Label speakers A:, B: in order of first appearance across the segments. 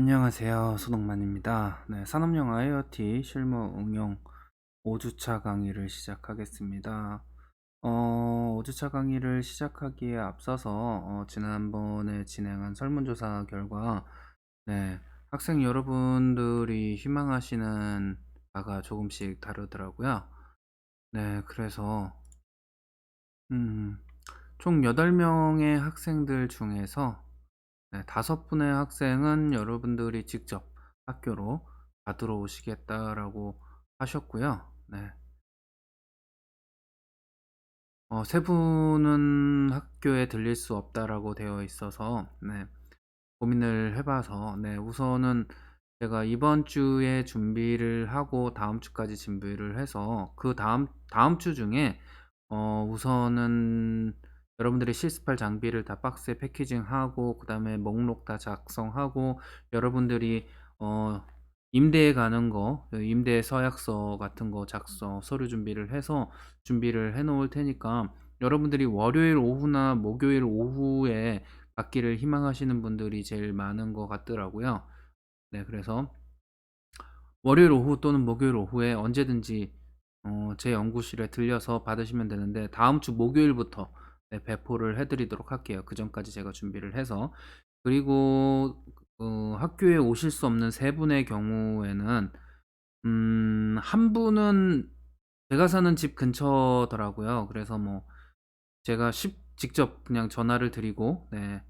A: 안녕하세요. 손옥만입니다. 네, 산업용 IoT 실무 응용 5주차 강의를 시작하겠습니다. 5주차 강의를 시작하기에 앞서서 지난번에 진행한 설문조사 결과 네, 학생 여러분들이 희망하시는 바가 조금씩 다르더라고요. 네, 그래서 음, 총 8명의 학생들 중에서 네, 5분의 학생은 여러분들이 직접 학교로 받으러 오시겠다라고 하셨고요. 네. 3분은 학교에 들릴 수 없다라고 되어 있어서 네, 고민을 해봐서 네, 우선은 제가 이번 주에 준비를 하고 다음 주까지 준비를 해서 그 다음 주 중에 우선은 여러분들이 실습할 장비를 다 박스에 패키징하고 그 다음에 목록 다 작성하고 여러분들이 임대에 가는 거 임대 서약서 같은 거 작성 서류 준비를 해서 준비를 해 놓을 테니까 여러분들이 월요일 오후나 목요일 오후에 받기를 희망하시는 분들이 제일 많은 것 같더라고요. 네, 그래서 월요일 오후 또는 목요일 오후에 언제든지 제 연구실에 들려서 받으시면 되는데 다음 주 목요일부터 네, 배포를 해드리도록 할게요. 그 전까지 제가 준비를 해서. 그리고 학교에 오실 수 없는 3분의 경우에는 한 분은 제가 사는 집 근처더라고요. 그래서 뭐 제가 직접 그냥 전화를 드리고 네,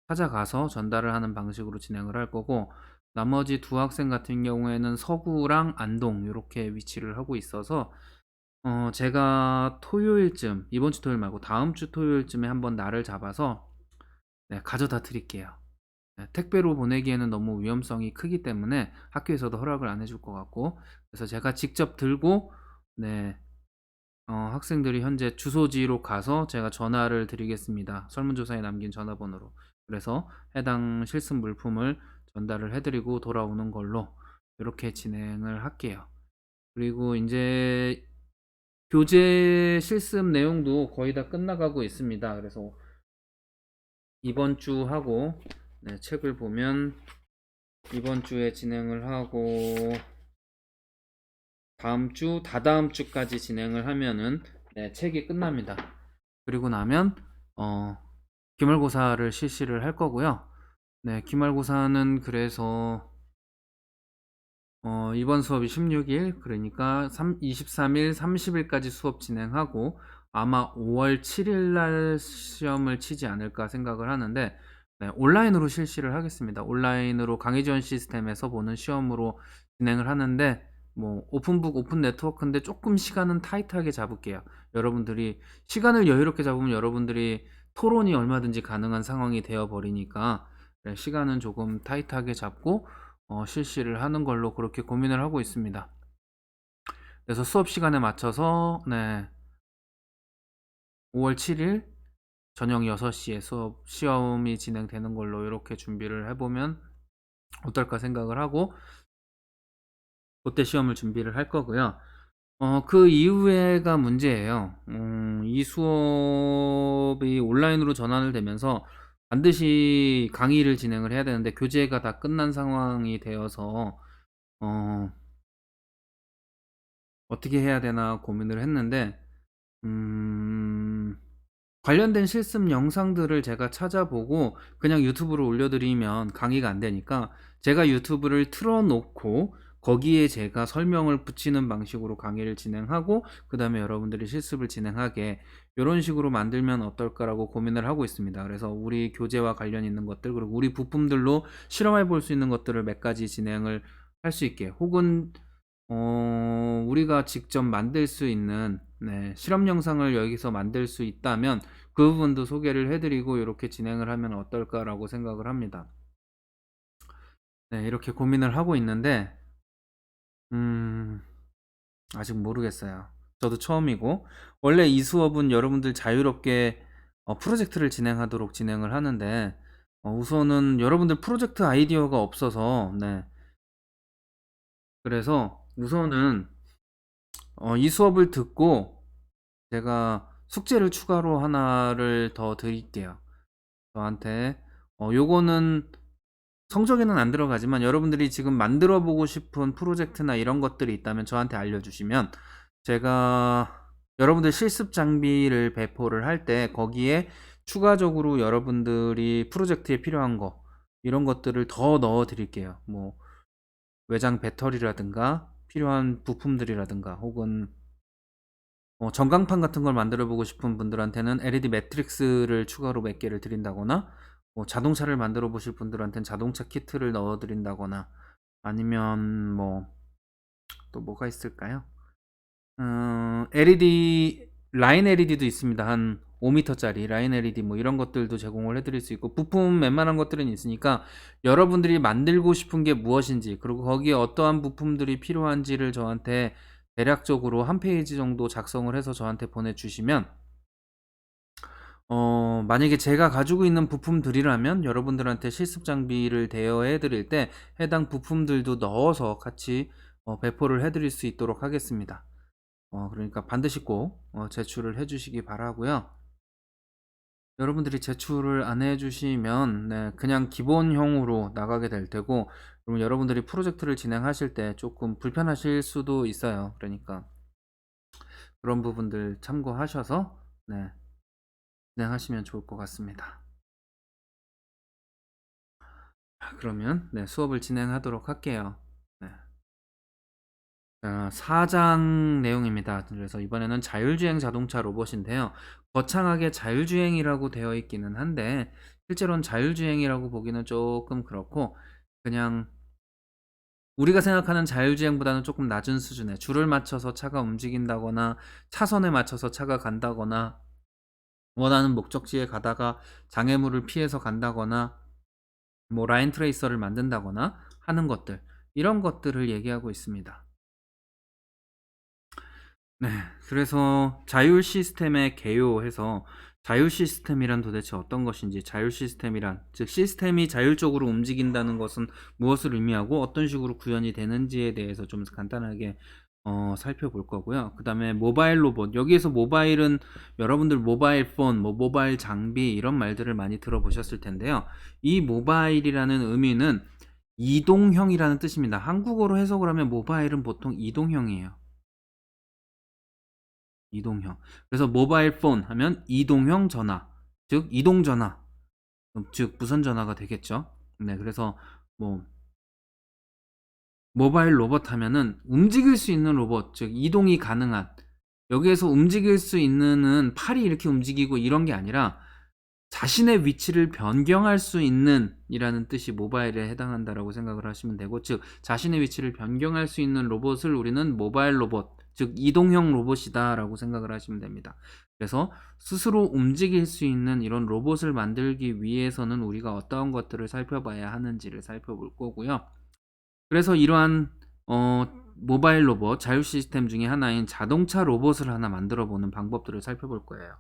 A: 찾아가서 전달을 하는 방식으로 진행을 할 거고 나머지 두 학생 같은 경우에는 서구랑 안동 이렇게 위치를 하고 있어서 제가 토요일쯤 이번 주 토요일 말고 다음 주 토요일쯤에 한번 날을 잡아서 네, 가져다 드릴게요. 네, 택배로 보내기에는 너무 위험성이 크기 때문에 학교에서도 허락을 안 해줄 것 같고 그래서 제가 직접 들고 네, 학생들이 현재 주소지로 가서 제가 전화를 드리겠습니다. 설문조사에 남긴 전화번호로. 그래서 해당 실습 물품을 전달을 해드리고 돌아오는 걸로 이렇게 진행을 할게요. 그리고 이제 교재 실습 내용도 거의 다 끝나가고 있습니다. 그래서 이번 주 하고 네, 책을 보면 이번 주에 진행을 하고 다음 주, 다다음 주까지 진행을 하면은 네, 책이 끝납니다. 그리고 나면 기말고사를 실시를 할 거고요. 네, 기말고사는 그래서 이번 수업이 16일, 그러니까 23일, 30일까지 수업 진행하고 아마 5월 7일 날 시험을 치지 않을까 생각을 하는데 네, 온라인으로 실시를 하겠습니다. 온라인으로 강의 지원 시스템에서 보는 시험으로 진행을 하는데 뭐 오픈북, 오픈 네트워크인데 조금 시간은 타이트하게 잡을게요. 여러분들이 시간을 여유롭게 잡으면 여러분들이 토론이 얼마든지 가능한 상황이 되어 버리니까 네, 시간은 조금 타이트하게 잡고 실시를 하는 걸로 그렇게 고민을 하고 있습니다. 그래서 수업 시간에 맞춰서 네, 5월 7일 저녁 6시에 수업 시험이 진행되는 걸로 이렇게 준비를 해보면 어떨까 생각을 하고 그때 시험을 준비를 할 거고요. 그 이후에가 문제예요. 이 수업이 온라인으로 전환을 되면서 반드시 강의를 진행을 해야 되는데 교재가 다 끝난 상황이 되어서 어, 어떻게 해야 되나 고민을 했는데 관련된 실습 영상들을 제가 찾아보고 그냥 유튜브로 올려드리면 강의가 안 되니까 제가 유튜브를 틀어놓고 거기에 제가 설명을 붙이는 방식으로 강의를 진행하고 그 다음에 여러분들이 실습을 진행하게 이런 식으로 만들면 어떨까라고 고민을 하고 있습니다. 그래서 우리 교재와 관련 있는 것들 그리고 우리 부품들로 실험해 볼 수 있는 것들을 몇 가지 진행을 할 수 있게 혹은 우리가 직접 만들 수 있는 네, 실험 영상을 여기서 만들 수 있다면 그 부분도 소개를 해드리고 이렇게 진행을 하면 어떨까라고 생각을 합니다. 네, 이렇게 고민을 하고 있는데 음, 아직 모르겠어요. 저도 처음이고 원래 이 수업은 여러분들 자유롭게 프로젝트를 진행하도록 진행을 하는데 우선은 여러분들 프로젝트 아이디어가 없어서 네, 그래서 우선은 이 수업을 듣고 제가 숙제를 추가로 하나를 더 드릴게요. 저한테 요거는 성적에는 안 들어가지만 여러분들이 지금 만들어 보고 싶은 프로젝트나 이런 것들이 있다면 저한테 알려주시면 제가 여러분들 실습 장비를 배포를 할 때 거기에 추가적으로 여러분들이 프로젝트에 필요한 거 이런 것들을 더 넣어 드릴게요. 뭐 외장 배터리라든가 필요한 부품들이라든가 혹은 전광판 같은 걸 만들어 보고 싶은 분들한테는 LED 매트릭스를 추가로 몇 개를 드린다거나 자동차를 만들어 보실 분들한테는 자동차 키트를 넣어 드린다거나 아니면 뭐 또 뭐가 있을까요? LED 라인 LED도 있습니다. 한 5m짜리 라인 LED 뭐 이런 것들도 제공을 해드릴 수 있고 부품 웬만한 것들은 있으니까 여러분들이 만들고 싶은 게 무엇인지 그리고 거기에 어떠한 부품들이 필요한지를 저한테 대략적으로 한 페이지 정도 작성을 해서 저한테 보내주시면 만약에 제가 가지고 있는 부품들이라면 여러분들한테 실습 장비를 대여해 드릴 때 해당 부품들도 넣어서 같이 배포를 해 드릴 수 있도록 하겠습니다. 그러니까 반드시 꼭 제출을 해 주시기 바라고요. 여러분들이 제출을 안 해 주시면 네, 그냥 기본형으로 나가게 될 테고 그러면 여러분들이 프로젝트를 진행하실 때 조금 불편하실 수도 있어요. 그러니까 그런 부분들 참고하셔서 네, 진행하시면 좋을 것 같습니다. 그러면 네, 수업을 진행하도록 할게요. 네. 4장 내용입니다. 그래서 이번에는 자율주행 자동차 로봇인데요. 거창하게 자율주행이라고 되어 있기는 한데 실제로는 자율주행이라고 보기는 조금 그렇고 그냥 우리가 생각하는 자율주행보다는 조금 낮은 수준의 줄을 맞춰서 차가 움직인다거나 차선에 맞춰서 차가 간다거나 원하는 목적지에 가다가 장애물을 피해서 간다거나 뭐 라인 트레이서를 만든다거나 하는 것들 이런 것들을 얘기하고 있습니다. 네. 그래서 자율 시스템의 개요해서 자율 시스템이란 도대체 어떤 것인지 자율 시스템이란 즉 시스템이 자율적으로 움직인다는 것은 무엇을 의미하고 어떤 식으로 구현이 되는지에 대해서 좀 간단하게 살펴볼 거고요. 그 다음에 모바일 로봇 여기에서 모바일은 여러분들 모바일 폰, 뭐 모바일 장비 이런 말들을 많이 들어보셨을 텐데요. 이 모바일이라는 의미는 이동형이라는 뜻입니다. 한국어로 해석을 하면 모바일은 보통 이동형이에요. 이동형. 그래서 모바일 폰 하면 이동형 전화, 즉 이동 전화, 즉 무선 전화가 되겠죠. 네, 그래서 뭐 모바일 로봇 하면은 움직일 수 있는 로봇, 즉 이동이 가능한 여기에서 움직일 수 있는은 팔이 이렇게 움직이고 이런 게 아니라 자신의 위치를 변경할 수 있는 이라는 뜻이 모바일에 해당한다라고 생각을 하시면 되고 즉 자신의 위치를 변경할 수 있는 로봇을 우리는 모바일 로봇 즉 이동형 로봇이다 라고 생각을 하시면 됩니다. 그래서 스스로 움직일 수 있는 이런 로봇을 만들기 위해서는 우리가 어떠한 것들을 살펴봐야 하는지를 살펴볼 거고요. 그래서 이러한 모바일 로봇 자율 시스템 중에 하나인 자동차 로봇을 하나 만들어 보는 방법들을 살펴볼 거예요.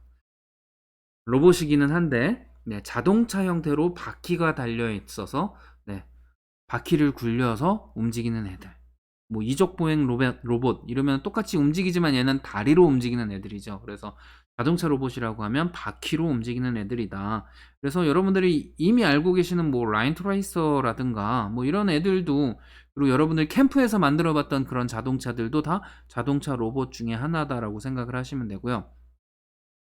A: 로봇이기는 한데 네, 자동차 형태로 바퀴가 달려 있어서 네, 바퀴를 굴려서 움직이는 애들. 뭐 이족보행 로봇 이러면 똑같이 움직이지만 얘는 다리로 움직이는 애들이죠. 그래서 자동차 로봇이라고 하면 바퀴로 움직이는 애들이다. 그래서 여러분들이 이미 알고 계시는 뭐 라인 트레이서라든가 뭐 이런 애들도 그리고 여러분들 캠프에서 만들어 봤던 그런 자동차들도 다 자동차 로봇 중에 하나다라고 생각을 하시면 되고요.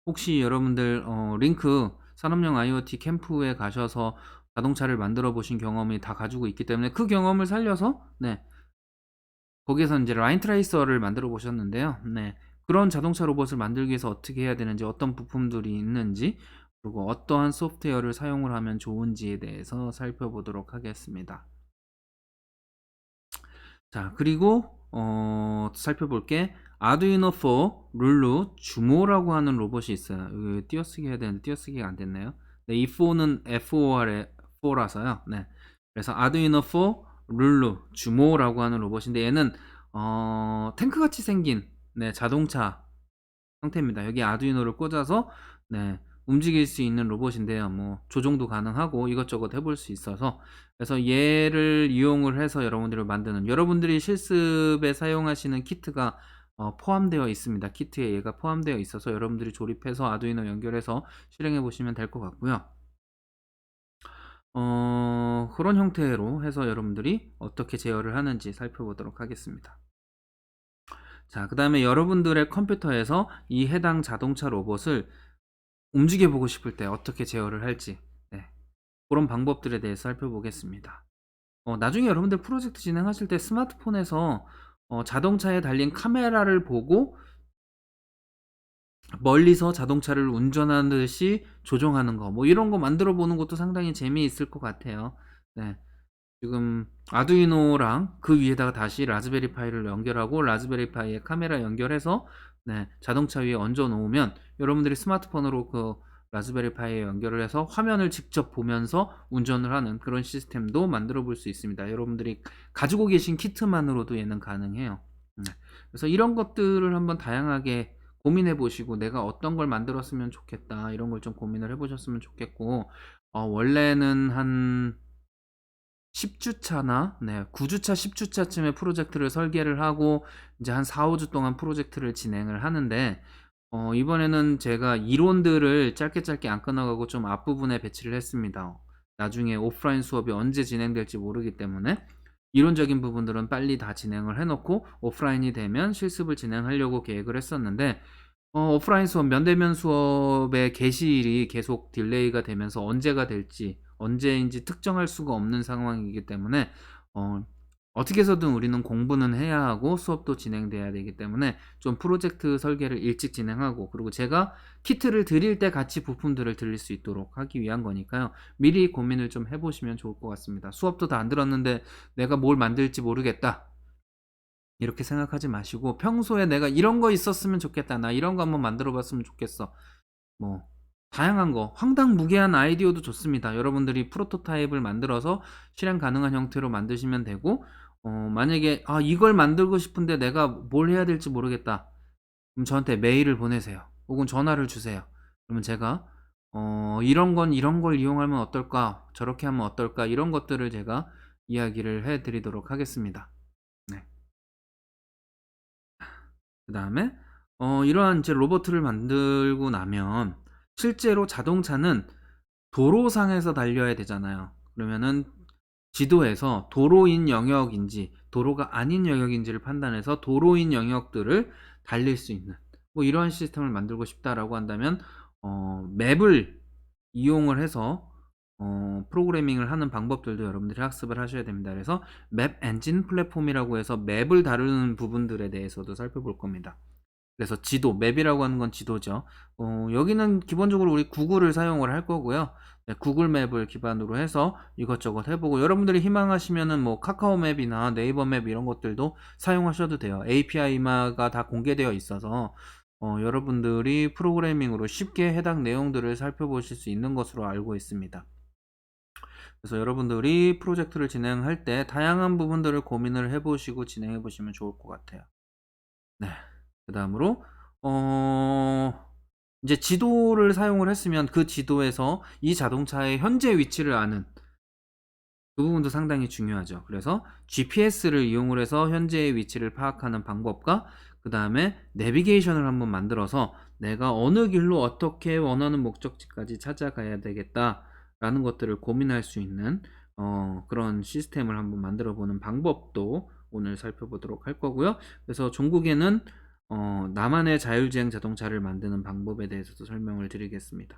A: 혹시 여러분들 링크 산업용 IoT 캠프에 가셔서 자동차를 만들어 보신 경험이 다 가지고 있기 때문에 그 경험을 살려서 네. 거기에서 이제 라인 트레이서를 만들어 보셨는데요. 네. 그런 자동차 로봇을 만들기 위해서 어떻게 해야 되는지, 어떤 부품들이 있는지, 그리고 어떠한 소프트웨어를 사용을 하면 좋은지에 대해서 살펴보도록 하겠습니다. 자, 그리고 살펴볼 게 아두이노 4 룰루 주모라고 하는 로봇이 있어요. 여기 띄어쓰기 해야 되는데 띄어쓰기가 안 됐네요. 네, 이 4는 FOR의 4라서요. 네. 그래서 아두이노 4 룰루 주모라고 하는 로봇인데 얘는 탱크 같이 생긴 네, 자동차 형태입니다. 여기 아두이노를 꽂아서 네, 움직일 수 있는 로봇인데요. 뭐 조종도 가능하고 이것저것 해볼 수 있어서 그래서 얘를 이용을 해서 여러분들을 만드는 여러분들이 실습에 사용하시는 키트가 포함되어 있습니다. 키트에 얘가 포함되어 있어서 여러분들이 조립해서 아두이노 연결해서 실행해 보시면 될 것 같고요. 그런 형태로 해서 여러분들이 어떻게 제어를 하는지 살펴보도록 하겠습니다. 자, 그다음에 여러분들의 컴퓨터에서 이 해당 자동차 로봇을 움직여 보고 싶을 때 어떻게 제어를 할지, 네, 그런 방법들에 대해서 살펴보겠습니다. 나중에 여러분들 프로젝트 진행하실 때 스마트폰에서 자동차에 달린 카메라를 보고 멀리서 자동차를 운전하듯이 조종하는 거, 뭐 이런 거 만들어 보는 것도 상당히 재미있을 것 같아요. 네. 지금 아두이노랑 그 위에다가 다시 라즈베리 파이를 연결하고 라즈베리 파이에 카메라 연결해서, 네, 자동차 위에 얹어 놓으면 여러분들이 스마트폰으로 그 라즈베리 파이에 연결을 해서 화면을 직접 보면서 운전을 하는 그런 시스템도 만들어 볼 수 있습니다. 여러분들이 가지고 계신 키트만으로도 얘는 가능해요. 네. 그래서 이런 것들을 한번 다양하게 고민해 보시고 내가 어떤 걸 만들었으면 좋겠다, 이런 걸 좀 고민을 해 보셨으면 좋겠고, 원래는 한 10주차나 9주차 10주차쯤에 프로젝트를 설계를 하고 이제 한 4-5주 동안 프로젝트를 진행을 하는데, 이번에는 제가 이론들을 짧게 안 끊어가고 좀 앞부분에 배치를 했습니다. 나중에 오프라인 수업이 언제 진행될지 모르기 때문에 이론적인 부분들은 빨리 다 진행을 해 놓고 오프라인이 되면 실습을 진행하려고 계획을 했었는데, 오프라인 수업, 면대면 수업의 개시일이 계속 딜레이가 되면서 언제가 될지, 언제인지 특정할 수가 없는 상황이기 때문에 어 어떻게 해서든 우리는 공부는 해야 하고 수업도 진행돼야 되기 때문에 좀 프로젝트 설계를 일찍 진행하고, 그리고 제가 키트를 드릴 때 같이 부품들을 드릴 수 있도록 하기 위한 거니까요. 미리 고민을 좀 해 보시면 좋을 것 같습니다. 수업도 다 안 들었는데 '내가 뭘 만들지 모르겠다.' 이렇게 생각하지 마시고, 평소에 '내가 이런 거 있었으면 좋겠다. 나 이런 거 한번 만들어 봤으면 좋겠어.' 뭐 다양한 거, 황당무계한 아이디어도 좋습니다. 여러분들이 프로토타입을 만들어서 실행 가능한 형태로 만드시면 되고, 만약에 '아 이걸 만들고 싶은데 내가 뭘 해야 될지 모르겠다.' 그럼 저한테 메일을 보내세요. 혹은 전화를 주세요. 그러면 제가 "이런 건 이런 걸 이용하면 어떨까? 저렇게 하면 어떨까?" 이런 것들을 제가 이야기를 해 드리도록 하겠습니다. 네. 그다음에 이러한 이제 로봇을 만들고 나면 실제로 자동차는 도로상에서 달려야 되잖아요. 그러면은 지도에서 도로인 영역인지 도로가 아닌 영역인지를 판단해서 도로인 영역들을 달릴 수 있는, 뭐 이러한 시스템을 만들고 싶다라고 한다면 맵을 이용을 해서 프로그래밍을 하는 방법들도 여러분들이 학습을 하셔야 됩니다. 그래서 맵 엔진 플랫폼이라고 해서 맵을 다루는 부분들에 대해서도 살펴볼 겁니다. 그래서 지도, 맵이라고 하는 건 지도죠. 여기는 기본적으로 우리 구글을 사용을 할 거고요. 네, 구글 맵을 기반으로 해서 이것저것 해보고, 여러분들이 희망하시면은 뭐 카카오 맵이나 네이버 맵 이런 것들도 사용하셔도 돼요. API가 다 공개되어 있어서 여러분들이 프로그래밍으로 쉽게 해당 내용들을 살펴보실 수 있는 것으로 알고 있습니다. 그래서 여러분들이 프로젝트를 진행할 때 다양한 부분들을 고민을 해보시고 진행해 보시면 좋을 것 같아요. 네. 그 다음으로 이제 지도를 사용을 했으면 그 지도에서 이 자동차의 현재 위치를 아는 그 부분도 상당히 중요하죠. 그래서 GPS를 이용을 해서 현재의 위치를 파악하는 방법과, 그 다음에 내비게이션을 한번 만들어서 내가 어느 길로 어떻게 원하는 목적지까지 찾아가야 되겠다라는 것들을 고민할 수 있는 그런 시스템을 한번 만들어 보는 방법도 오늘 살펴보도록 할 거고요. 그래서 종국에는 나만의 자율주행 자동차를 만드는 방법에 대해서도 설명을 드리겠습니다.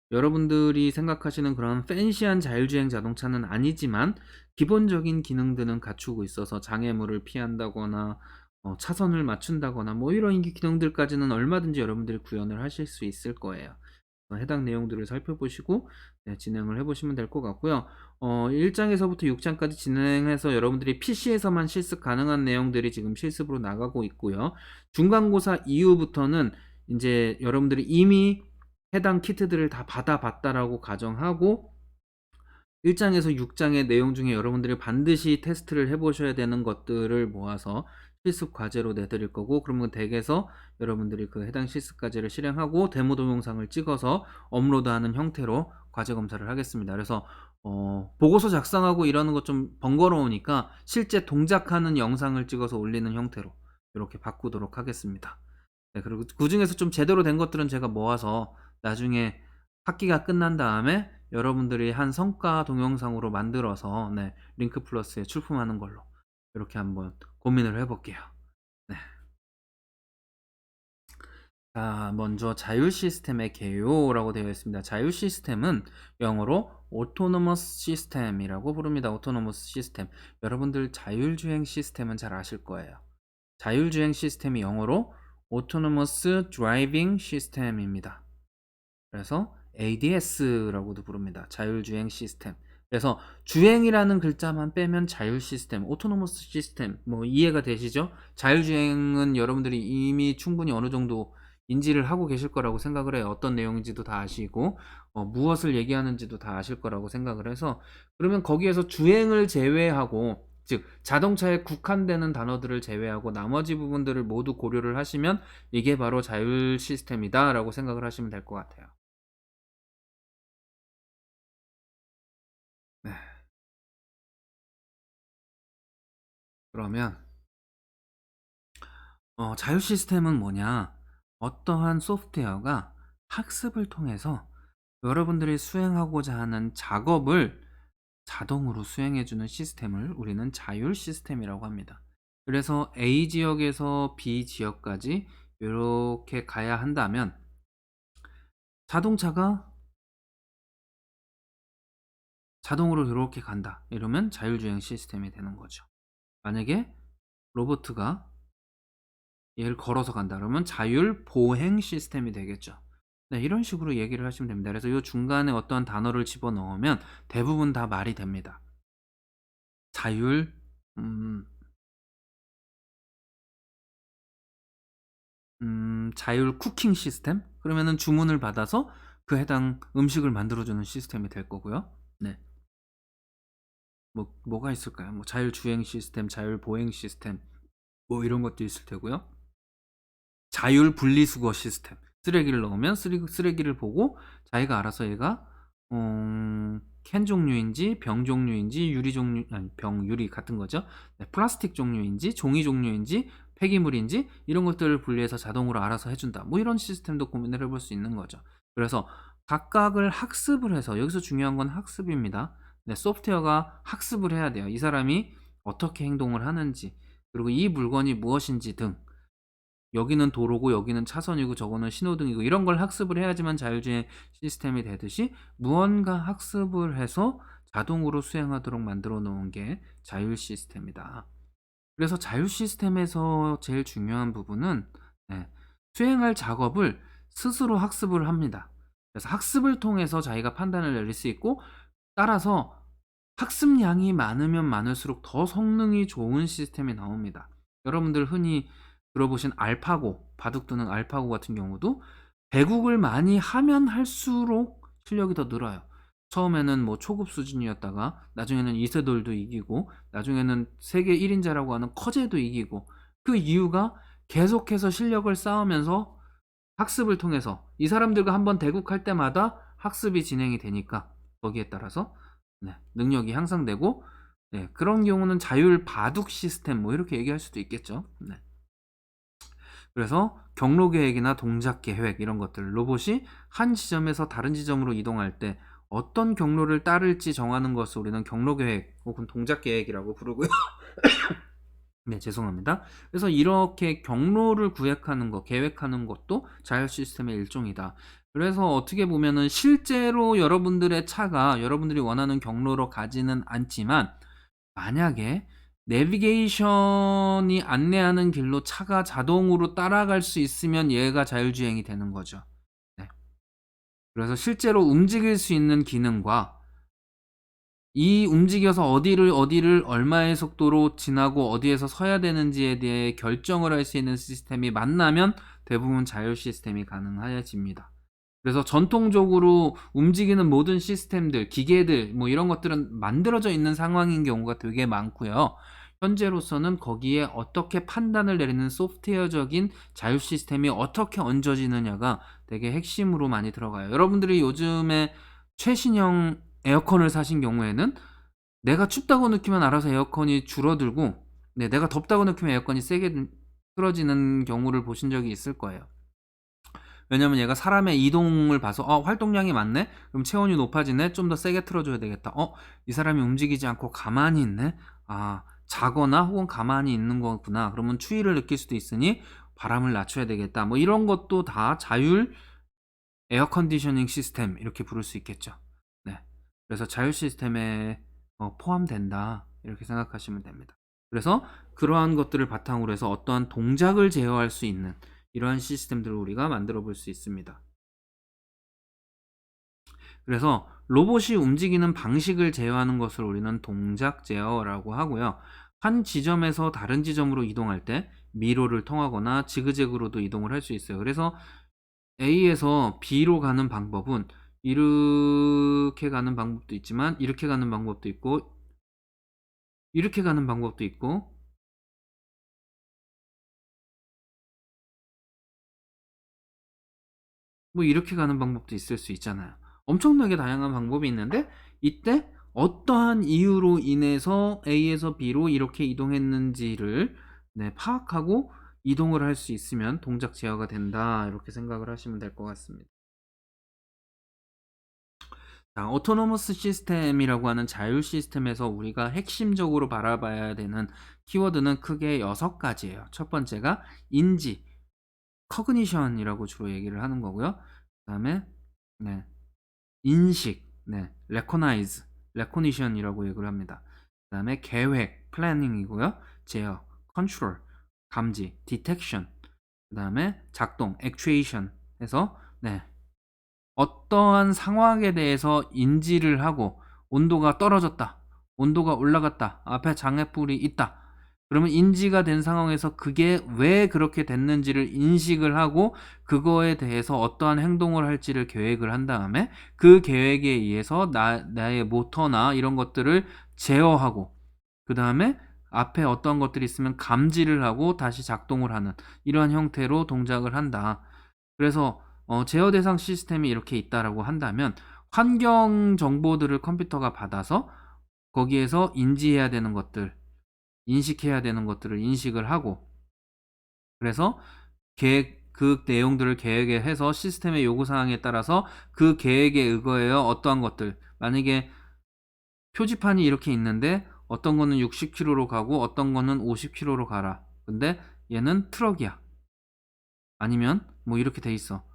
A: 여러분들이 생각하시는 그런 팬시한 자율주행 자동차는 아니지만 기본적인 기능들은 갖추고 있어서 장애물을 피한다거나 차선을 맞춘다거나 뭐 이런 기능들까지는 얼마든지 여러분들이 구현을 하실 수 있을 거예요. 해당 내용들을 살펴보시고 진행을 해보시면 될 것 같고요. 1장에서부터 6장까지 진행해서 여러분들이 PC에서만 실습 가능한 내용들이 지금 실습으로 나가고 있고요. 중간고사 이후부터는 이제 여러분들이 이미 해당 키트들을 다 받아봤다라고 가정하고 1장에서 6장의 내용 중에 여러분들이 반드시 테스트를 해보셔야 되는 것들을 모아서 실습 과제로 내드릴 거고, 그러면 댁에서 여러분들이 그 해당 실습 과제를 실행하고 데모 동영상을 찍어서 업로드하는 형태로 과제 검사를 하겠습니다. 그래서 보고서 작성하고 이러는 것 좀 번거로우니까 실제 동작하는 영상을 찍어서 올리는 형태로 이렇게 바꾸도록 하겠습니다. 네, 그리고 그 중에서 좀 제대로 된 것들은 제가 모아서 나중에 학기가 끝난 다음에 여러분들이 한 성과 동영상으로 만들어서 링크 플러스에 출품하는 걸로 이렇게 한번 고민을 해 볼게요. 네. 자, 먼저 자율 시스템의 개요라고 되어 있습니다. 자율 시스템은 영어로 autonomous system이라고 부릅니다. autonomous system. 여러분들 자율주행 시스템은 잘 아실 거예요. 자율주행 시스템이 영어로 autonomous driving system입니다. 그래서 ADS라고도 부릅니다. 자율주행 시스템. 그래서 주행이라는 글자만 빼면 자율 시스템, 오토노머스 시스템 뭐 이해가 되시죠? 자율주행은 여러분들이 이미 충분히 어느 정도 인지를 하고 계실 거라고 생각을 해요. 어떤 내용인지도 다 아시고 무엇을 얘기하는지도 다 아실 거라고 생각을 해서, 그러면 거기에서 주행을 제외하고, 즉 자동차에 국한되는 단어들을 제외하고 나머지 부분들을 모두 고려를 하시면 이게 바로 자율 시스템이다 라고 생각을 하시면 될 것 같아요. 네. 그러면 자율 시스템은 뭐냐? 어떠한 소프트웨어가 학습을 통해서 여러분들이 수행하고자 하는 작업을 자동으로 수행해주는 시스템을 우리는 자율 시스템이라고 합니다. 그래서 A 지역에서 B 지역까지 이렇게 가야 한다면 자동차가 자동으로 이렇게 간다. 이러면 자율주행 시스템이 되는 거죠. 만약에 로보트가 얘를 걸어서 간다 그러면 자율 보행 시스템이 되겠죠. 네, 이런 식으로 얘기를 하시면 됩니다. 그래서 이 중간에 어떠한 단어를 집어넣으면 대부분 다 말이 됩니다. 자율 자율 쿠킹 시스템? 그러면은 주문을 받아서 그 해당 음식을 만들어주는 시스템이 될 거고요. 네. 뭐가 있을까요? 뭐 자율 주행 시스템, 자율 보행 시스템, 뭐 이런 것도 있을 테고요. 자율 분리수거 시스템. 쓰레기를 넣으면 쓰레기를 보고 자기가 알아서 얘가 캔 종류인지 병 종류인지 유리 종류, 아니 병 유리 같은 거죠. 네, 플라스틱 종류인지 종이 종류인지 폐기물인지 이런 것들을 분리해서 자동으로 알아서 해준다. 뭐 이런 시스템도 고민을 해볼 수 있는 거죠. 그래서 각각을 학습을 해서, 여기서 중요한 건 학습입니다. 네, 소프트웨어가 학습을 해야 돼요. 이 사람이 어떻게 행동을 하는지, 그리고 이 물건이 무엇인지 등, 여기는 도로고 여기는 차선이고 저거는 신호등이고 이런 걸 학습을 해야지만 자율주행 시스템이 되듯이 무언가 학습을 해서 자동으로 수행하도록 만들어 놓은 게 자율 시스템이다. 그래서 자율 시스템에서 제일 중요한 부분은 수행할 작업을 스스로 학습을 합니다. 그래서 학습을 통해서 자기가 판단을 내릴 수 있고, 따라서 학습량이 많으면 많을수록 더 성능이 좋은 시스템이 나옵니다. 여러분들 흔히 들어보신 알파고, 바둑두는 알파고 같은 경우도 배국을 많이 하면 할수록 실력이 더 늘어요. 처음에는 뭐 초급 수준이었다가 나중에는 이세돌도 이기고 나중에는 세계 1인자라고 하는 커제도 이기고, 그 이유가 계속해서 실력을 쌓으면서 학습을 통해서 이 사람들과 한번 대국할 때마다 학습이 진행이 되니까 거기에 따라서 능력이 향상되고, 그런 경우는 자율 바둑 시스템 뭐 이렇게 얘기할 수도 있겠죠. 그래서 경로 계획이나 동작 계획 이런 것들, 로봇이 한 지점에서 다른 지점으로 이동할 때 어떤 경로를 따를지 정하는 것을 우리는 경로 계획 혹은 동작 계획이라고 부르고요. 네, 죄송합니다. 그래서 이렇게 경로를 구획하는 것, 계획하는 것도 자율 시스템의 일종이다. 그래서 어떻게 보면은 실제로 여러분들의 차가 여러분들이 원하는 경로로 가지는 않지만, 만약에 내비게이션이 안내하는 길로 차가 자동으로 따라갈 수 있으면 얘가 자율주행이 되는 거죠. 네. 그래서 실제로 움직일 수 있는 기능과 이 움직여서 어디를 얼마의 속도로 지나고 어디에서 서야 되는지에 대해 결정을 할 수 있는 시스템이 만나면 대부분 자율 시스템이 가능해집니다. 그래서 전통적으로 움직이는 모든 시스템들, 기계들 뭐 이런 것들은 만들어져 있는 상황인 경우가 되게 많고요. 현재로서는 거기에 어떻게 판단을 내리는 소프트웨어적인 자율 시스템이 어떻게 얹어지느냐가 되게 핵심으로 많이 들어가요. 여러분들이 요즘에 최신형 에어컨을 사신 경우에는 내가 춥다고 느끼면 알아서 에어컨이 줄어들고, 내가 덥다고 느끼면 에어컨이 세게 틀어지는 경우를 보신 적이 있을 거예요. 왜냐면 얘가 사람의 이동을 봐서 활동량이 많네? 그럼 체온이 높아지네? 좀 더 세게 틀어줘야 되겠다. 이 사람이 움직이지 않고 가만히 있네? 자거나 혹은 가만히 있는 거구나. 그러면 추위를 느낄 수도 있으니 바람을 낮춰야 되겠다. 뭐 이런 것도 다 자율 에어 컨디셔닝 시스템 이렇게 부를 수 있겠죠. 네. 그래서 자율 시스템에 포함된다. 이렇게 생각하시면 됩니다. 그래서 그러한 것들을 바탕으로 해서 어떠한 동작을 제어할 수 있는 이러한 시스템들을 우리가 만들어 볼 수 있습니다. 그래서 로봇이 움직이는 방식을 제어하는 것을 우리는 동작 제어라고 하고요. 한 지점에서 다른 지점으로 이동할 때 미로를 통하거나 지그재그로도 이동을 할 수 있어요. 그래서 A에서 B로 가는 방법은 이렇게 가는 방법도 있지만 이렇게 가는 방법도 있고 이렇게 가는 방법도 있고 뭐 이렇게 가는 방법도 있을 수 있잖아요. 엄청나게 다양한 방법이 있는데 이때 어떠한 이유로 인해서 A에서 B로 이렇게 이동했는지를 파악하고 이동을 할 수 있으면 동작 제어가 된다. 이렇게 생각을 하시면 될 것 같습니다. 자, 오토노머스 시스템이라고 하는 자율 시스템에서 우리가 핵심적으로 바라봐야 되는 키워드는 크게 6가지예요. 첫 번째가 인지, 커그니션이라고 주로 얘기를 하는 거고요. 그다음에 네, 인식, recognize, recognition이라고 얘기를 합니다. 그다음에 계획, planning이고요. 제어, control, 감지, detection. 그다음에 작동, actuation 해서 어떠한 상황에 대해서 인지를 하고 온도가 떨어졌다, 온도가 올라갔다, 앞에 장애물이 있다. 그러면 인지가 된 상황에서 그게 왜 그렇게 됐는지를 인식을 하고 그거에 대해서 어떠한 행동을 할지를 계획을 한 다음에 그 계획에 의해서 나의 모터나 이런 것들을 제어하고 그 다음에 앞에 어떤 것들이 있으면 감지를 하고 다시 작동을 하는 이러한 형태로 동작을 한다. 그래서 제어 대상 시스템이 이렇게 있다라고 한다면 환경 정보들을 컴퓨터가 받아서 거기에서 인지해야 되는 것들, 인식해야 되는 것들을 인식을 하고 그래서 그 내용들을 계획에 해서 시스템의 요구사항에 따라서 그 계획에 의거하여 어떠한 것들 만약에 표지판이 이렇게 있는데 어떤 거는 60km로 가고 어떤 거는 50km로 가라. 근데 얘는 트럭이야. 아니면 뭐 이렇게 돼 있어.